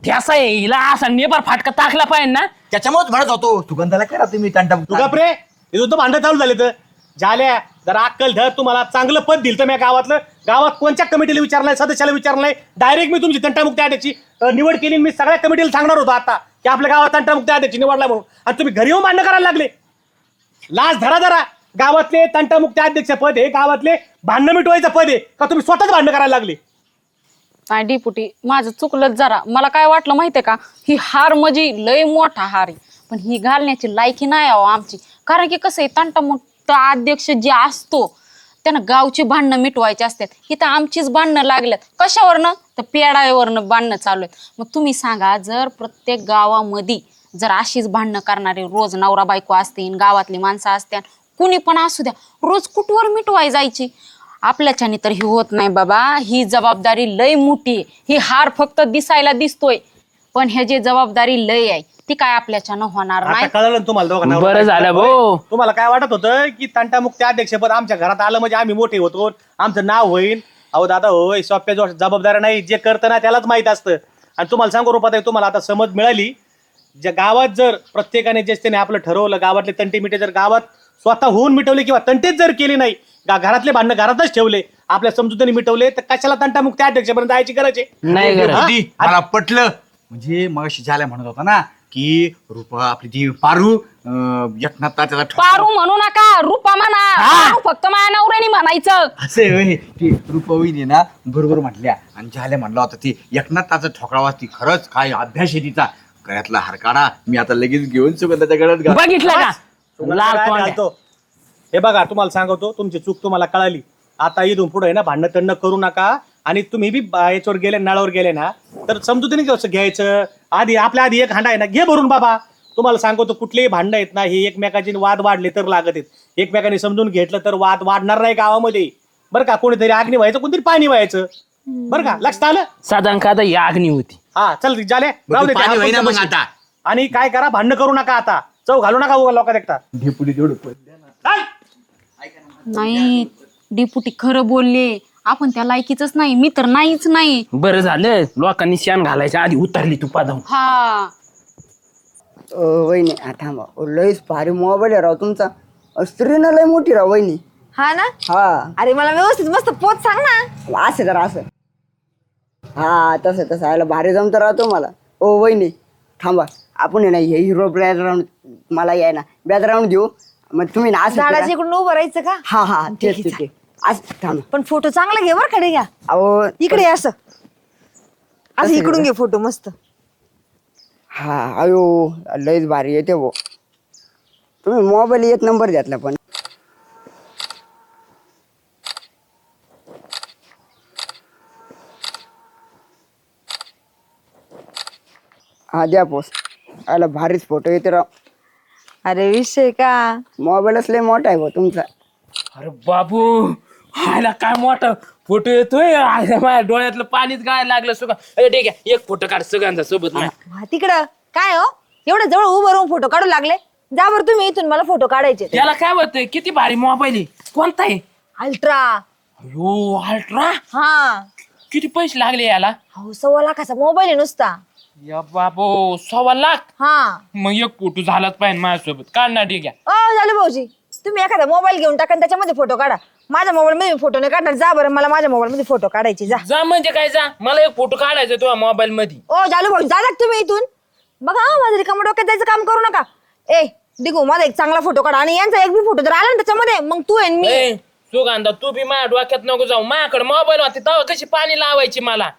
ठ्यास आहे हिला असा नेबर फाटका टाकला पाहिजे ना त्याच्यामुळेच म्हणत होतो सुगंधाला करा तुम्ही तंटामुक्त तुका प्रे हे सुद्धा भांडण चालू झाले तर झाल्या जर अक्कल धर तुम्हाला चांगलं पद दिलं तर मी गावात कोणत्या कमिटीला विचारलंय सदस्याला विचारलं नाही डायरेक्ट मी तुमची तंटामुक्ती आदेशची निवड केली मी सगळ्या कमिटीला सांगणार होतो आता की आपल्या गावात तंटामुक्ती आदेशची निवडला म्हणून आणि तुम्ही घरी येऊन भांडणं करायला लागले लाज धरा गावातले तंटामुक्ती अध्यक्ष पद आहे गावातले भांडणं मिटवायचं पद आहे का तुम्ही स्वतःच भांडणं करायला लागले काय डिपुटी माझं चुकलंच जरा मला काय वाटलं माहितीये का ही हार म्हणजे लय मोठा हार आहे पण ही घालण्याची लायकी नाही आहो आमची कारण की कसं आहे तंटामुक्त अध्यक्ष जे असतो त्यानं गावची भांडणं मिटवायची असतात इथं आमचीच भांडणं लागल्यात कशावरनं तर पेडावरनं भांडणं चालू आहेत मग तुम्ही सांगा जर प्रत्येक गावामध्ये जर अशीच भांडणं करणारे रोज नवरा बायको असतील गावातली माणसं असतील कुणी पण असू द्या रोज कुठवर मिटवाय जायची आपल्याच्याने तर ही होत नाही बाबा ही जबाबदारी लय मोठी आहे ही हार फक्त दिसायला दिसतोय पण हे जे जबाबदारी लय आहे ती काय आपल्याच्यानं होणार आता नाही कळलं ना तुम्हाला दोघांना बरं झालं भाऊ तुम्हाला काय वाटत होतं की तंटामुक्ती अध्यक्षपद आमच्या घरात आलं म्हणजे आम्ही मोठे होतो आमचं नाव होईल अहो दादा होय सोप्या जबाबदाऱ्या नाही जे करतं ना त्यालाच माहित असतं आणि तुम्हाला सांगू रूपात तुम्हाला आता समज मिळाली ज्या गावात जर प्रत्येकाने जे त्याने आपलं ठरवलं गावातले तंटे मिटे जर गावात स्वतः होऊन मिटवले किंवा तंटेच जर केले नाही घरातले भांडणं घरातच ठेवले आपल्या समजुतीने मिटवले तर कशाला तंटामुक्त अध्यक्षापर्यंत जायची गरज आहे? नाही गरज. डेपुटी, मला पटलं. म्हणजे मग झाल्या म्हणत होता ना की रुपा आपली ती पारू एकनाथ तात्याचा पारू म्हणू नका, रुपा म्हणा. पारू फक्त माझ्या नवऱ्याने म्हणायचं. असे होय ती रुपवहिनी ना बरोबर म्हटल्या. आणि झाल्या म्हणला होता ती एकनाथ ताचा ठोकळा वाचती. खरंच काय अभ्यास आहे तिचा. गळ्यातला हारकाडा मी आता लगेच घेऊन सुगंधाच्या गळ्यात घाल. बघितलं का लाल काय तोंड. घालतो? हे बघा तुम्हाला सांगतो तुमची चूक तुम्हाला कळाली. आता इथून पुढे आहे ना भांडणं तंडणं करू नका. आणि तुम्ही बी याच्यावर गेले नळावर गेले ना तर समजुतीने कसं घ्यायचं. आपल्या आधी एक हांडा आहे ना घे भरून बाबा. तुम्हाला सांगतो कुठलेही भांडणं आहेत ना हे एकमेकाची वाद वाढले तर लागत आहेत. एकमेकाने समजून घेतलं तर वाद वाढणार नाही गावामध्ये बरं का. कोणीतरी अग्नी व्हायचं कोणतरी पाणी व्हायचं बरं का. लक्षात आलं. साधारण खाता ही आग्नी होती. हा चल झाले राहू दे ते पाणी होईना आपण मग आता. आणि काय करा भांडणं करू नका आता. चव घालू नका उगा लोकात एकटा. डेपुटी तेवढं पडलं. नाही डिपुटी खरं बोलले. आपण त्या लायकीच नाही. मी तर नाहीच नाही. बरं झालं लोकांनी शान घालायच्या आधी उतरली तू पादावून. हा वहिनी हा थांबा लयच भारी मोबाईल आहे राव तुमचा. स्त्रीनं लय मोठी राव वहिनी. हा ना. हा अरे मला व्यवस्थित मस्त पोच सांग ना. असं जरा असं. हा तसं तसं आयला भारी जमतं राहतो मला. ओ वहिनी थांबा आपण आहे ना हे हिरो बॅकग्राऊंड मला याय ना बॅकग्राऊंड देऊ. मग तुम्ही ना असं करा. झाडाच्या इकडून उभं राहायचं का. हा हा तेच ठीक आहे. असं थांबा. पण फोटो चांगला घे बरं कडे घ्या. अहो इकडे ये असं असं असं इकडून का? घे फोटो मस्त. हा अयो लयच भारी येते भो. तुम्ही मोबाईल एक नंबर घेतला पण. हा द्या पोस्ट. आला भारीच फोटो येते राव. अरे विषय का. मोबाईलच लय मोठा आहे भाऊ तुमचा. अरे बाबू हायला काय मोठा फोटो येतोय. आयला माझ्या डोळ्यातलं पाणीच गायला लागलं सुगा. ठीक आहे एक फोटो काढ सुगंधा सोबत नाही. हा, तिकडं काय हो एवढं जवळ उभं राहून फोटो काढू लागले. जा बरं तुम्ही इथून मला फोटो काढायचे. त्याला काय होतंय किती भारी मोबाईल आहे. कोणता आहे. अल्ट्रा. अयो अल्ट्रा. हा किती पैसे लागले याला. हो 1.25 लाखाचा मोबाईल आहे नुसता. या बाबू 1.25 लाख. हा मग एक फोटो झालाच पाहिजे माझ्यासोबत. काढ ना ठीक आहे. झालं भाऊजी तुम्ही एखादा मोबाईल घेऊन टाका आणि त्याच्यामध्ये फोटो काढा. माझ्या मोबाईल मध्ये फोटो नाही काढणार. जा बरं मला माझ्या मोबाईल मध्ये फोटो काढायचे. जा जा म्हणजे काय जा. मला एक फोटो काढायचा तुझ्या मोबाईल मध्ये. झालं भाऊजी जा ना तुम्ही इथून. बघा माझं रिकामं डोक्यात जायचं काम करू नका. दिगू माझा एक चांगला फोटो काढा. आणि यांचा एक बी फोटो जर आला ना त्याच्यामध्ये मग तू आणि मी. ए, सुगंधा तू बी माझ्या डोक्यात नको जाऊ. माझ्याकडे मोबाईल होते तेव्हा कशी पाणी लावायची मला.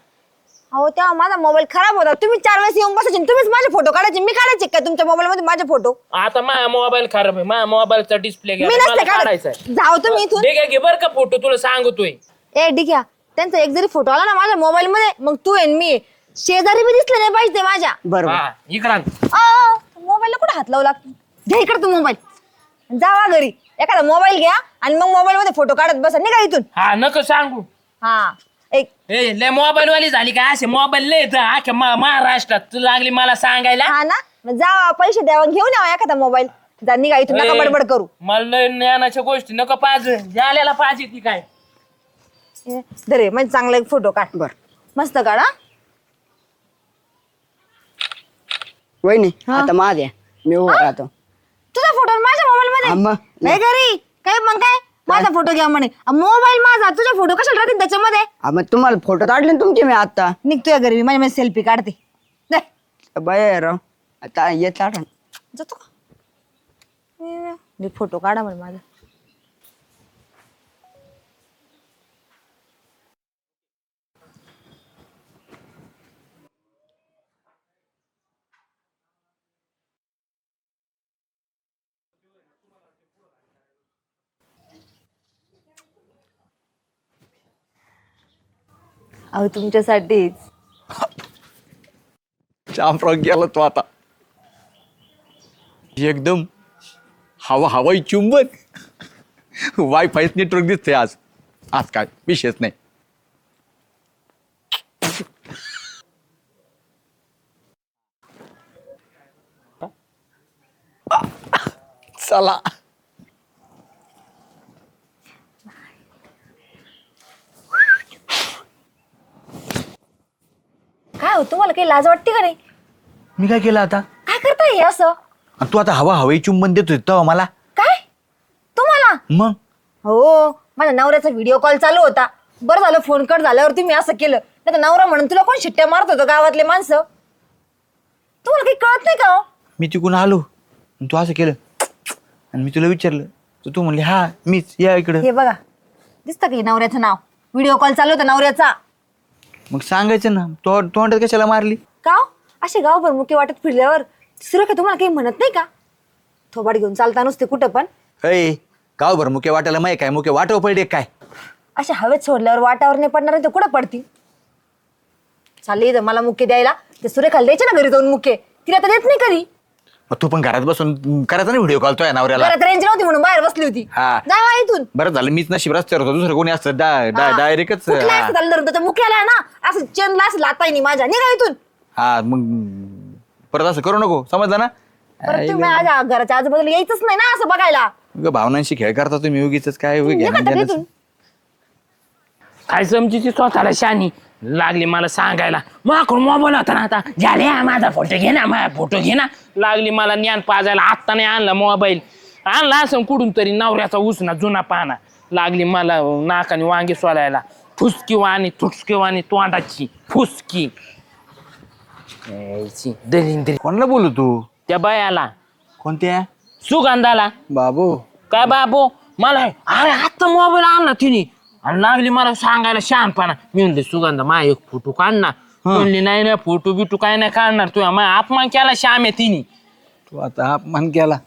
हो तेव्हा माझा मोबाईल खराब होता. तुम्ही 4 वेळेस येऊन बसायचे आणि तुम्हीच माझे फोटो काढायचे. मी काढायचे का तुमच्या मोबाईल मध्ये माझे फोटो. आता माझा मोबाईल खराब आहे. माझ्या मोबाईलचा डिस्प्ले मी नसते काढायचा काढत. जाओ तुम्ही इथून. ठीक आहे घे बरं का फोटो तुला सांगतोय. ठीक आहे त्यांचा एक जरी फोटो आला ना माझ्या मोबाईल मध्ये मग तू आणि मी शेजारी बी दिसले नाही पाहिजे माझ्या. बरोबर. हा इकडं मोबाईलला कुठे हात लावू लागतो. घ्या इकडे तू मोबाईल. जावा घरी एखादा मोबाईल घ्या आणि मग मोबाईल मध्ये फोटो काढत बसा. निघा इथून. हा नको सांगू. हा एक ए लय मोबाईल वाली झाली का. असे मोबाईल लय येत अख्ख्या महाराष्ट्रात. तू लागली मला सांगायला. हा ना मग जावा पैसे द्यावा घेऊन यावा एखादा मोबाईल. जा निघा इथून. नका ए, बडबड करू. मला लय ज्ञानाच्या गोष्टी नको पाहिजे. झालेला पाहिजे ती काय. धरे म्हणजे चांगला एक फोटो काढ. बर मस्त काढा. वहिनी आता माझ आहे. मी उभा राहतो. तुझा फोटो माझ्या मोबाईल हा, मध्ये मग. नाही घरी काय मग काय माझा फोटो घ्या म्हणे. मोबाईल माझा तुझा फोटो कशाला राहतील त्याच्यामध्ये. हा मग तुम्हाला फोटो काढले ना तुमचे मी आता. निघतोय घरी मी माझ्या सेल्फी काढते. जा. बाय राव आता येत आठवण. जातो का फोटो काढा म्हणे माझा. अहो तुमच्यासाठीच. चामफ्रॉक गेला तो आता एकदम हवाई चुंबन. वायफाय नेटवर्क दिसतंय आज. आज काय विषयच नाही. चला काय हो तुम्हाला काही लाज वाटते का नाही. मी काय केलं आता. काय करताय हे असं. आणि तू आता हवाई चुंबन देतोय तेव्हा मला. काय तुम्हाला. मग हो माझ्या नवऱ्याचा व्हिडिओ कॉल चालू होता. बरं झालं फोन कट झाल्यावर तुम्ही असं केलं, नाही तर नवरा म्हणून तुला कोण शिट्ट्या मारत होतं गावातले माणसं. तुम्हाला काही कळत नाही का हो? मी तिकडून आलो आणि तू असं केलं आणि मी तुला विचारलं तर तू म्हणली हा मीच, या इकडं. हे बघा, दिसतं का हे नवऱ्याचं नाव? व्हिडिओ कॉल चालू होता नवऱ्याचा. मग सांगायचं ना, तोंडात कशाला मारली? का हो? असे गावभर मुके वाटत फिरल्यावर सुरेखा तुम्हाला काही म्हणत नाही का? थोबाड घेऊन चालता नुसते कुठं पण. अय गावभर मुके वाटायला माहिती काय, मुके वाटव पडले काय? अशा हवेत सोडल्यावर वाटावर नाही पडणार तर कुठं पडतील? चालले इथं मला मुके द्यायला, ते सुरेखाला द्यायचे ना घरी जाऊन मुके, तिला तर देत नाही कधी. मग तू पण घरात बसून करायचा ना व्हिडिओ कॉल तो या नवऱ्याला. घरात रेंज नव्हती म्हणून बाहेर बसली होती. हा. जावा इथून. बरं झालं मीच नशीब रस्त्यावर होतो, दुसरं कोणी असतं डायरेक्टच. कुठल्या असं झालं तर त्याच्या मुख्याला ना असं चेनला असं लाताय नाही माझ्या, निघा इथून. हा मग परत असं करू नको, समजलं ना? परत तुम्ही माझ्या घराच्या आजूबाजूला यायचंच नाही ना असं बघायला. भावनांशी खेळ करता तुम्ही उगीच काय निघा आता इथून. काय समजीची स्वतःला शानी लागली मला सांगायला. माकडून मोबाईल होता ना, आता झाले माझा फोटो घे ना, माझा फोटो घे ना, लागली मला ज्ञान पाजायला. आत्ता नाही आणला मोबाईल, आणला असं कुठून तरी नवऱ्याचा उसना जुना पाना. लागली मला नाकाने वांगी सोलायला, फुसकी वाणी थुटकी वाणी तोंडाची फुसकी दलिंद्री. कोणाला बोलू तू? त्या बायाला, कोणत्या? सुगंधाला. बाबू काय बाबू मला अरे आत्ता मोबाईल आणला तिने आणि लागली मला सांगायला शहाणपणा. मी म्हणले सुगंधा मा एक फोटो काढ ना. म्हणली नाही ना फोटो बिटू काय नाही काढणार, तू माझा अपमान केला श्याम आहे तिने. तू आता अपमान केला,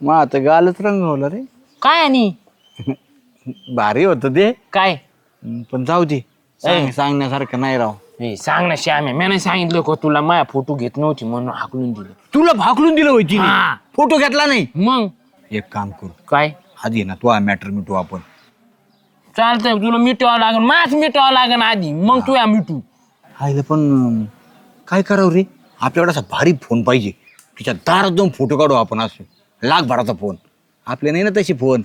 मग आता गालच रंगवलं रे. काय आणि भारी होत ते काय पण जाऊ दे, सांगण्यासारखं नाही राव. सांग ना श्याम आहे, मी नाही सांगितलं का तुला माझा फोटो घेत नव्हती म्हणून हाकलून दिलं. तुला भाकलून दिलं होती, हा. फोटो घेतला नाही. मग एक काम करू, काय आधी ना तू मॅटर मिटू आपण. चालतंय, तुला मिटवावं लागेल, माझ मिटवावं लागेल आधी, मग तू मिटू. आईला पण काय करावं रे, आपल्याकडे असा भारी फोन पाहिजे, तिच्या दारात जाऊन फोटो काढू आपण. असे लाखभराचा फोन आपल्या नाही ना तशी फोन.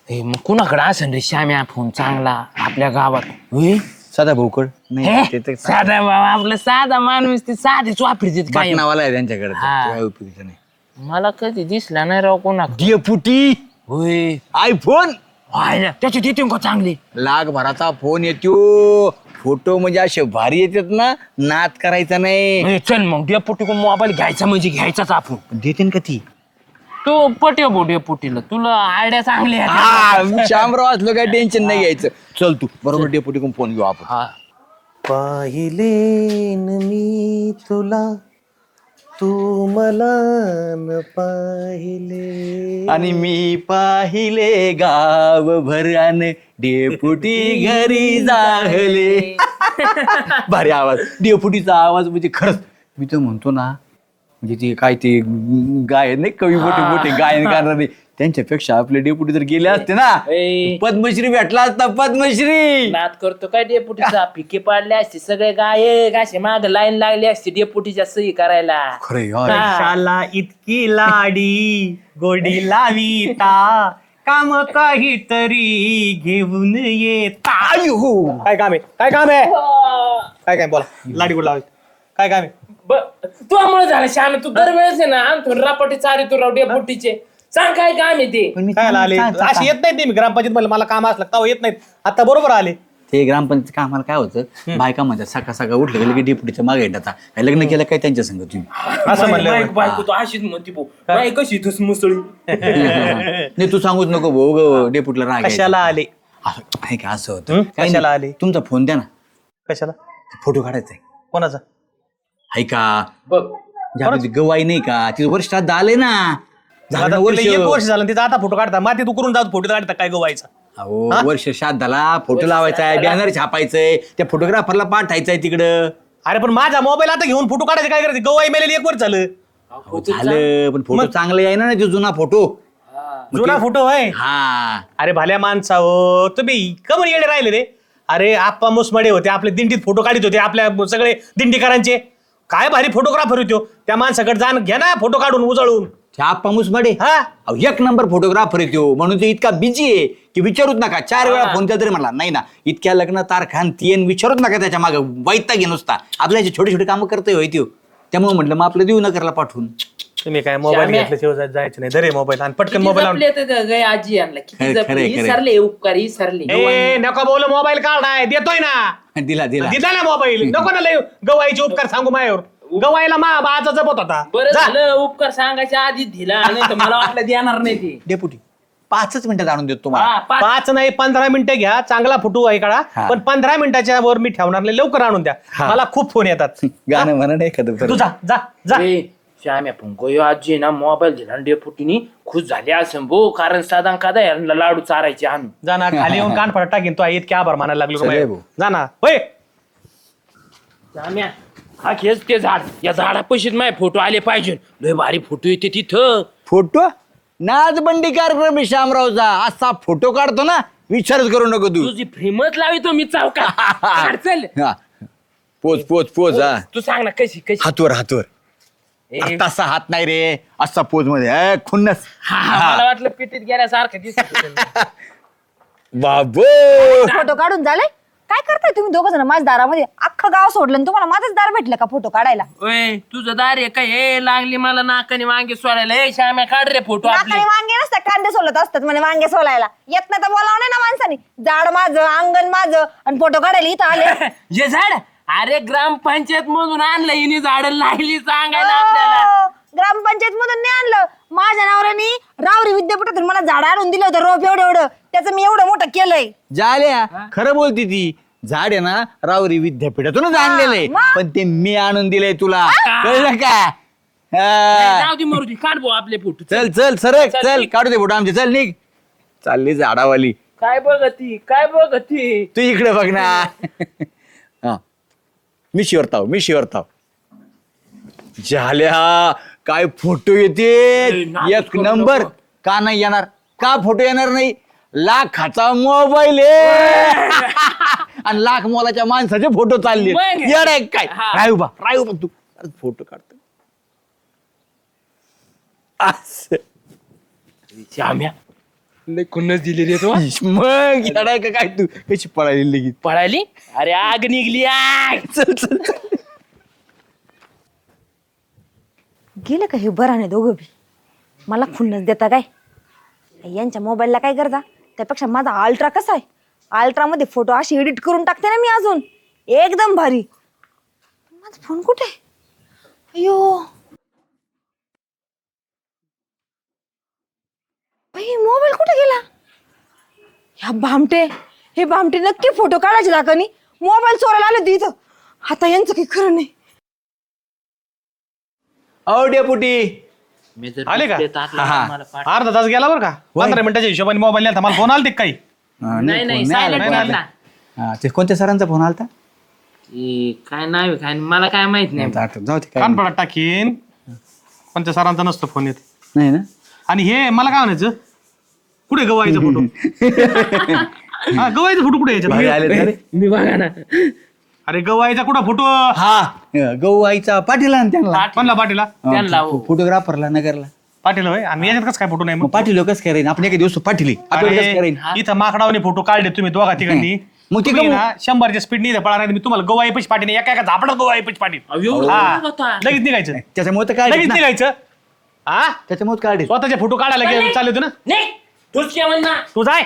मग कुणाकडे असेल रे श्याम्या फोन चांगला आपल्या गावात? सदा भाऊकड नाही, ते तर साधा बाबा आपला साधा माणूस ते साधेच वापरतात काय. नावाला आहे त्यांच्याकडे, हा. काय उपयोगाचं नाही. मला कधी दिसला नाही राव कोणा. डेपुटी होय आयफोन व्हायला त्याची देते का चांगली लाखभराचा फोन येतो. फोटो म्हणजे असे भारी येतात ना, नाद करायचा नाही. चल मग डेपुटी कोण मोबाईल घ्यायचा म्हणजे घ्यायचाच आपण. देते का ती? तो पटे बो डेपुटीला, तुला आयडिया चांगली आहे. शामराव असलो काय टेन्शन नाही घ्यायचं. चल तू बरोबर डेपुटी कोण फोन घेऊ आपण. हा. पाहिले न मी तुला, तू मला न पाहिले. आणि मी पाहिले गाव भरान डेपुटी घरी जाहले. भारी आवाज, डेपुटीचा आवाज म्हणजे खरंच मी तर म्हणतो ना, म्हणजे ते काय ते गायन नाही, कवी मोठे मोठे गायन करणारे, त्यांच्यापेक्षा आपले डेपुटी जर गेले असते ना, पद्मश्री भेटला असता. पद्मश्री नाद करतो काय डेपुटीचा, पिके पाडले असते सगळे गायक, असे माग लाईन लागली असते डेपुटीच्या सही करायला. खरे शाला इतकी लाडी गोडी लाविता, काम काहीतरी घेऊन येता. काय काम आहे, काय काम आहे, काय काय बोला. लाडी गोड लावायची काय काम आहे? तुझ्यामुळे झालं श्याम, तू दरवेळेस आहे ना आणतो रापाटी चारी तू राव डेपुटीचे. सांग काय काम आहे ते. काय आले अशी येत नाही ते, मी ग्रामपंचायत मध्ये मला काम असलं तेव्हा येत नाहीत, आता बरोबर आले. ते ग्रामपंचायत कामाला काय होतं, बायका म्हणतात सकाळ सकाळ उठलं की डेपुटीच्या मागे येतात. काय लग्न केलं काय त्यांच्या संग तुम्ही? असं म्हणलं बायको तो अशीच म्हणते भाऊ, बाई कशी तूच मुसळी. नाही तू सांगूच नको भाऊ, डेपुटीला राग यायचा. कशाला आले, असं नाही का, असं होतं. काही कशाला नाही. आले? तुमचा फोन द्या ना, कशाला, फोटो काढायचा आहे. कोणाचा? आहे का बघ ज्यामध्ये गवाई नाही का, तिचं वर्ष आले ना, झालं ना वर्ष. एक वर्ष झालं तिचा, आता फोटो काढता माती तू करून जाऊ, फोटो काढता काय गोवायचा. अहो वर्ष श्राद्धाला फोटो लावायचा आहे, बॅनर छापायचंय, त्या फोटोग्राफरला पाठायचंय तिकडं. अरे पण माझा मोबाईल आता घेऊन फोटो काढायचे काय करायचे, गवाई मेलेली एक वर्ष झालं. अहो, झालं पण फोटो चांगले आहे ना, जो जुना फोटो. जुना फोटो आहे. हा अरे भाल्या माणसा हो तुम्ही कमर येडे राहिले रे. अरे आप्पा मुसमडे होते, आपले दिंडीत फोटो काढत होते, आपल्या सगळे दिंडीकरांचे. काय भारी फोटोग्राफर होतो, त्या माणसाकडे जाण घ्या ना फोटो काढून उजळून. आप्पा मुसमडे हा एक नंबर फोटोग्राफर येतो, म्हणून ते इतका बिझी आहे की विचारूच नका. 4 वेळा फोन केला तरी म्हणला नाही ना, इतक्या लग्न तारखान तीन विचारूच नका त्याच्या मागे, वैताग घे नुसता. आपल्या छोटे छोटे कामं करतोय होय त्यो, त्यामुळे म्हटलं मग आपलं देऊ नकरला पाठवून. तुम्ही काय मोबाईल श्याम्या. घेतल्याशिवाय जायचं नाही. धरे मोबाईल आणि पटकन किती मोबाईल जपले तर गय आजी आणला किती खरं, जपले खरं, खरं. विसरले उपकार विसरले ए नको बोल, मोबाईल काढाय देतोय ना. दिला दिला दिला ना मोबाईल. नको ना लय गवाईचे उपकार सांगू माझ्यावर. गवाईला मा बाजा जपत होता. बरं जा. झालं उपकार सांगायच्या आधी दिला नाही तर मला वाटलं देणार नाही ते डेपुटी 5 मिनिटात आणून देतो तुम्हाला. हा, 5 नाही 15 मिनिटं घ्या. चांगला फोटो आहे काढा. हा. पण 15 मिनिटाच्या वर मी ठेवणार नाही. लवकर आणून द्या. हा. मला खूप फोन येतात. गाणं म्हणा नाही एखादं तू जा जा जा. ए, श्याम्या पंको यो आजी ना मोबाईल दिला डेपुटीनी खुश झाले असं भो कारण साधा कादा यांना लाडू चारायचे आणून जा ना खाली येऊन कान फडत टाकीन. तो इतके आभार मानायला लागलो चल रे माझ्या. भाऊ. जा ना होय. श्याम्या हा खेच ते झाड या झाडापाशीच माझे फोटो आले पाहिजे लय भारी फोटो येते तिथं फोटो नाचबंदी कार्यक्रम आहे शामरावचा. असा फोटो काढतो ना विचारच करू नको तू. तुझी फ्रेमच लावितो मी चौका काढ चल हा. पोच पोच पोच हा. तू सांग ना कशी कशी हातवर हातवर. ए, तसा हात नाही रे असा पोज मध्ये खुन्नस. मला वाटलं पिटीत गेल्यासारखं दिसत होतं. बाबो फोटो काढून झाले. काय करताय तुम्ही दोघं जण माझ्या दारामध्ये? अख्खं गाव सोडलं आणि तुम्हाला माझंच दार भेटलं का फोटो काढायला? ओय तुझं दार आहे काय हे लागली मला नाकाने वांगे सोडायला ए श्याम्या काढ रे फोटो आपले नाकाने वांगे नसतात, कांदे सोलत असतात म्हणे वांगे सोलायला. येत नाही तर बोलावं नाही ना माणसाने. झाड माझं, अंगण माझं आणि फोटो काढायला इथं आले. जे झाड अरे ग्रामपंचायत मधून आणलं हिने झाड लागली सांगायला आपल्याला ग्रामपंचायत मधून नाही आणलं. माझ्या नवऱ्याने रावरी विद्यापीठातून मला झाड आणून दिलं होतं रोप एवढं एवढं. त्याचं मी एवढं मोठं केलंय. झाल्या खरं बोलती ती. झाड आहे ना रावरी विद्यापीठातूनच आणलेलं आहे. मग? पण ते मी आणून दिलंय तुला कळलं का? जाऊ दे मरू दे काढ भाऊ आपले फोटो चल चल सरक चल, चल निघ. काढू दे फोटो आमचे. चल निघ. चालली झाडावाली. काय बघती तू इकडे बघ ना. हा. मी शिवरताव झाल्या काय फोटो येते नाटक एक करू नंबर. नको. का नाही येणार? का फोटो येणार नाही? लाखाचा मोबाईल आहे आणि लाख मोलाच्या माणसाचे फोटो चालले. मग? येड आहे काय? हा. राय उभा तू फोटो काढतो असं. श्याम्या लय खुन्नस दिली रे तो मग येड आहे का काय? तू कशी पळाली लगेच? पळाली अरे आग निघली आग चल चल चल. गेलं का हे बराने दोघं बी? मला खुन्नस देता काय? यांच्या मोबाईलला काय करता? त्यापेक्षा माझा अल्ट्रा कसा आहे? अल्ट्रा मध्ये फोटो अशी एडिट करून टाकते ना मी अजून एकदम भारी. माझा फोन कुठे आहे? अयो बाई मोबाईल कुठे गेला? हे भामटे नक्की फोटो काढायचे दाखवणी. मोबाईल चोरायला आले होते इथं. आता यांचं काही खरं नाही. औ डेपुटी मी जर आले का? display टाकला हा, हा. मला पाठ- अर्धा तास गेला बरं का. 15 मिनिटाच्या हिशोबाने मोबाईल नाही. मला फोन आला काही. नाही सायलेंट नाही. ना ते कोणत्या सरांचा फोन आलता? काय नाही काय मला काय माहित नाही जाऊ दे काय कान फडत टाकीन. पण त्या सरांचा नसतो फोन येत. नाही ना. आणि हे मला काय म्हणायचं कुठे गवाईचा फोटो? हा गवाईचा फोटो कुठे भारी यायचा? आले रे. मी बघा ना अरे गवाईचा कुठं फोटो? हा गहू आईचा पाटील आणि त्यांना म्हणला पाटीला. त्यांना हो. फोटोग्राफरला नगरला पाटील होय. आणि याच्यात कसं काय फोटो नाही मग मग? पाटील कसं करायन? आपण एका दिवस पाटील आपण कसं करायन? अरे, इथं माकडावने फोटो काढले तुम्ही दोघा तिघांनी. मग ते तुम्ही गहू- ना 100च्या स्पीडने इथं पळा नाही. मी तुम्हाला गोवाई पैसे पाटील एका एका झापडात गोवाई पैसे पाटील. एवढं हा. होता. लगेच निघायचं. त्याच्यामुळे तर काय लगेच निघायचं. हा त्याच्यामुळे काढे. स्वतःचे फोटो काढायला चालले होते ना. नाही तूच काय म्हणणार तू जाय.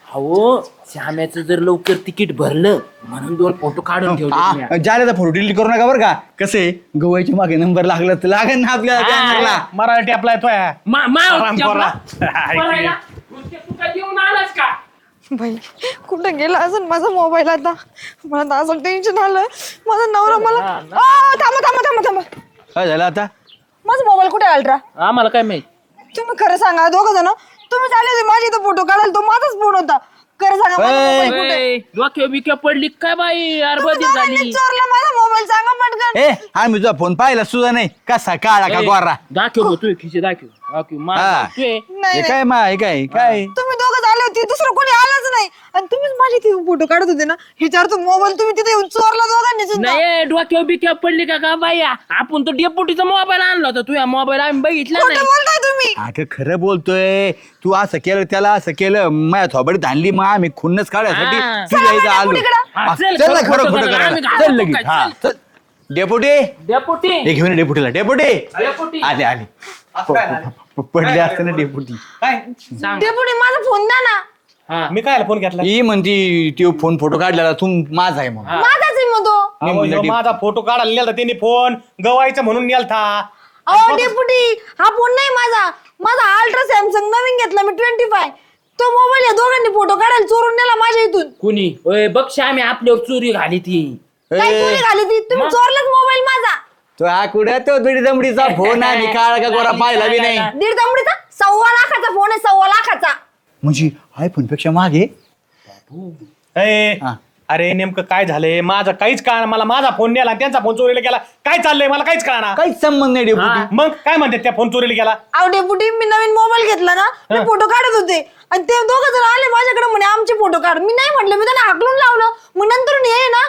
अहो श्याम्याचं जर लवकर तिकीट भरलं म्हणून 2 फोटो काढून ठेवले जाल्याचा फोटो डिलीट करू नका बरं का. कसे गवाईच्या मागे नंबर लागला तर लागेल ना आपल्याला बॅनरला. मराठी आपला येतोय. येऊन आलास का बाई कुठं गेला अजून माझा मोबाईल? आता मला तर असं टेन्शन आलं. माझा नवरा मला थांबा काय झालं आता? माझा मोबाईल कुठे अल्ट्रा? आम्हाला काय माहित तुम्ही खरं सांगा दोघं जण. तुम्ही चालले होते माझ्या इथं फोटो काढायला. तो माझाच फोन होता. खरं सांगा माझा मोबाईल कुठे? डोक्या बिक्या पडली काय बाई अरबदी दोघांनी झाली चोरला माझा मोबाईल. सांगा पटकन. ए आम्ही तुझा फोन पाहिला सुद्धा नाही. कसा काळा का गोरा? दाखव तू खिशे दाखव हा. तू नाही हे काय मा हे काय काय तुम्ही दोघं आले होते. दुसरं कोणी आलंच नाही. आणि तुम्हीच माझी इथे फोटो काढत होते ना. ह्याच्यावर तो मोबाईल तुम्ही तिथे येऊन चोरला दोघांनी सुद्धा. नाही डोक्या बिक्या पडली का बाई आपण तो डेपुटीचा मोबाईल आणला होता तुझ्या मोबाईल आम्ही बघितला खोटं नाही बोलताय तुम्ही. अगं खरं बोलतोय. तू असं केलं त्याला असं केलं माझ्या थोबडीत आणली मग आम्ही खुन्नस काढायसाठी हा. तुझ्या इथं आलो. डेपुटीकडं. हा, हा, चल, चल ना खरं खरं खोटं खोटं करायला करायला. आम्ही चल घाबरतो लगेच काय, हा चल. चल डेपुटी डेपुटी हे घेऊन ये डेपुटीला. डेपुटी डेपुटी आले आले पडले असते ना डेपुटी. काय डेपुटी माझा फोन द्या ना. हा मी काय फोन घेतला ही म्हणती तो फोन फोटो काढलेला माझा आहे म्हणून. माझाच आहे मग तो. मी म्हणलं अहो, माझा फोटो काढायला नेलता त्यांनी फोन गवायचा म्हणून नेलता. अहो डेपुटी हा फोन नाही माझा. माझा अल्ट्रा सॅमसंग नवीन घेतला मी 25. तो मोबाईल या दोघांनी फोटो काढायला चोरून नेला माझ्या इथून. कुणी ओय बघ श्यामी आपल्यावर चोरी घाली ती. काय चोरी झाली ती? तुम्ही चोरलाच मोबाईल माझा. तो हा कुठे तो बिडी दमडीचा फोन आहे. मी काळा का गोरा पाहिला बी नाही. 1.5 दमडीचा 1.25 लाखाचा फोन आहे. 1.25 लाखाचा. म्हणजे आयफोन पेक्षा मागे. ए, हा. अरे नेमकं काय झालंय माझं काहीच कळणार. मला माझा फोन नेला त्यांचा फोन चोरीला गेला. काय चाललंय मला काहीच कळणार. काहीच संबंध नाही डेपुटी. मग काय म्हणते त्या फोन चोरीला गेला. अहो डेपुटी मी नवीन मोबाईल घेतला ना मी फोटो काढत होते आणि ते दोघं जण आले माझ्याकडे म्हणे आमचे फोटो काढ. मी नाही म्हटलं मी त्यांना हाकलून लावलं. मग नंतर हे ना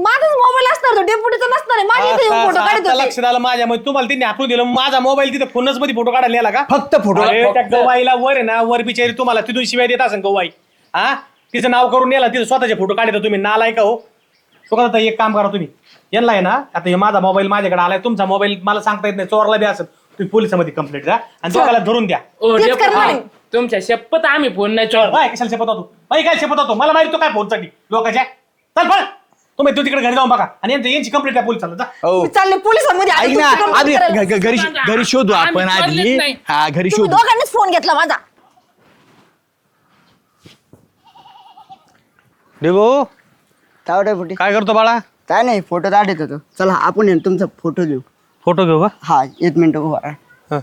माझाच मोबाईल असणार तो डेपुटीचा नसणार आहे. माझ्या इथे येऊन फोटो काढत आता होते. लक्षात आलं माझ्या मग तुम्हाला त्यांनी हाकलून दिलं. माझा मोबाईल तिथे फोनच मध्ये फोटो काढायला नेला का. फक्त फोटो. अरे, त्या गवाईला वर आहे ना वर बिचारी तुम्हाला तिथून शिवाय देत असेल गवाई. हा तिचं नाव करून नेला तिथे स्वतःचे फोटो काढता तुम्ही नालाय का हो. तो आता एक काम करा तुम्ही यांना आहे ना आता हे माझा मोबाईल माझ्याकडे आलाय. तुमचा मोबाईल मला सांगता येत नाही चोरला बी असेल. तुम्ही पोलिसांमध्ये कंप्लेंट द्या आणि दोघाला धरून द्या. ओ तेच डेपुटी, करणार आहे. हा, तुमच्या शपथ आम्ही फोन नाही चोर. बाय कशाला शपथ होतो बाई काय शपथ होतो मला माहिती तो काय फोनसाठी लोकांच्या. चल पण तुम्ही तू तिकडे घरी जाऊन बघा आणि यांची कंप्लेंट द्या पोलिसांना जा. हो मी चालले पोलिसांमध्ये ऐक आधी ना तुमची complaint आधी करायला. घरी शोधू आपण आम्ही आधी. बोललेच नाही. हा घरी तुम्ही शोधू. दोघांनीच फोन घेतला माझा. देवो काय डेपुटी? काय करतो बाळा. काय नाही फोटो काढत होतो. चला आपण आहे ना तुमचा फोटो घेऊ. फोटो घेऊ का. हा 1 मिनिट उभा राहा. हा.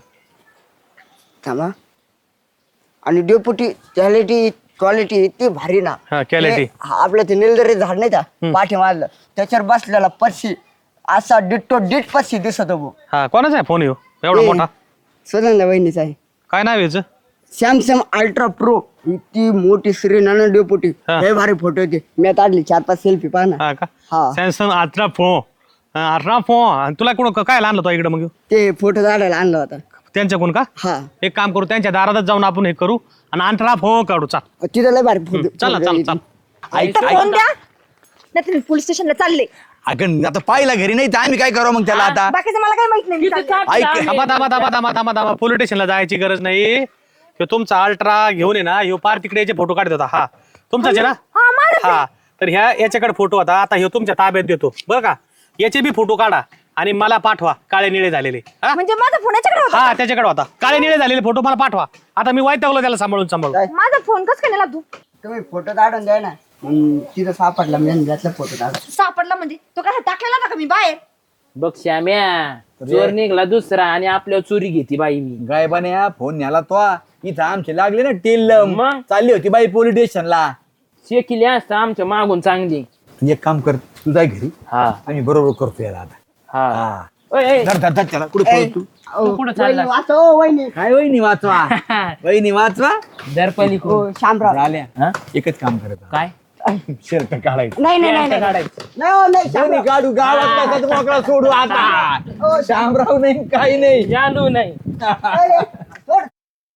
थांबा. आणि डेपुटी क्वालिटी इतकी भारी ना. हा, quality. ते आपलं ते निलदरी झाड नाही का पाठी मारलं त्याच्यावर बसलेला पक्षी असा डिट पक्षी दिसत हो. हा कोणाचा आहे फोन येऊ एवढा मोठा. सुनंदा वहिनीचा आहे. काय नाव याचं. Samsung ultra pro. इतकी मोठी स्क्रीन आणि डेपुटी हा. लय भारी फोटो होते. मी काढली 4-5 सेल्फी पाहा हा का हा. सॅमसंग अल्ट्रा फोन तुला कुठं काय आणलं तो इकडे मग ते फोटो काढायला आणला होता. त्यांच्याकडून का. हा एक काम करू त्यांच्या दारातच जाऊन आपण हे करू आणि अल्ट्रा फोन काढू. चाल तिथं लय भारी फोटो. चला चल चल. ऐक तर फोन द्या नाही तुम्ही पोलीस स्टेशनला चालले. अगं आता पाहिला घरी नाही तर आम्ही काय करू मग त्याला आता. बाकीचं मला काही माहित नाही. मी चालले. ऐक थांबा पोलीस स्टेशनला जायची गरज नाही. ह्यो तुमचा अल्ट्रा घेऊन ये ना ह्यो पार तिकडे याचे फोटो काढत होता. हा तुमचाच आहे ना. हा माझाच आहे. हा तर याच्याकडे फोटो होता. आता ह्यो तुमच्या ताब्यात देतो बरं का. याचे बी फोटो काढा आणि मला पाठवा काळे निळे झालेले. हा म्हणजे माझा फोन याच्याकडे होता. हा त्याच्याकडे होता काळे निळे झालेले फोटो मला पाठवा. आता मी वैतागलो त्याला सांभाळून. माझा फोन कस काय नेला तू. तुम्ही फोटो काढून द्या ना. मग तिथं सापडला मी त्यातला फोटो काढ. सापडला म्हणजे तो कसा टाकलेला होता का मी बाहेर. बघ श्याम्या चोर निघला दुसरा आणि आपल्यावर चोरी घेती बाई मी. गायबाने फोन न्याला तो इथं आमचे लागले ना टेल मग? चालली होती बाई पोलीस स्टेशनला. शेकिली असतं आमच्या मागून चांगली. तू एक काम कर तू जाय घरी. हा आम्ही बरोबर करतो याला आता. हा हा. ओय, ओय, धर त्याला कुठे पळत तू. तू कुठं चालला. वहिनी काय वहिनी वाचवा वहिनी वाचवा. दर्पणी हो शामराव. झाल्या हा? एकच काम करत काय शर्ट काढायचं. नाही नाही नाही नाही. काढायचं. नाही हो, नाही दोन्ही शामराव. काढू गावात मोकळा सोडू आता. शामराव नाही काही नाही. जालू नाही. अरे,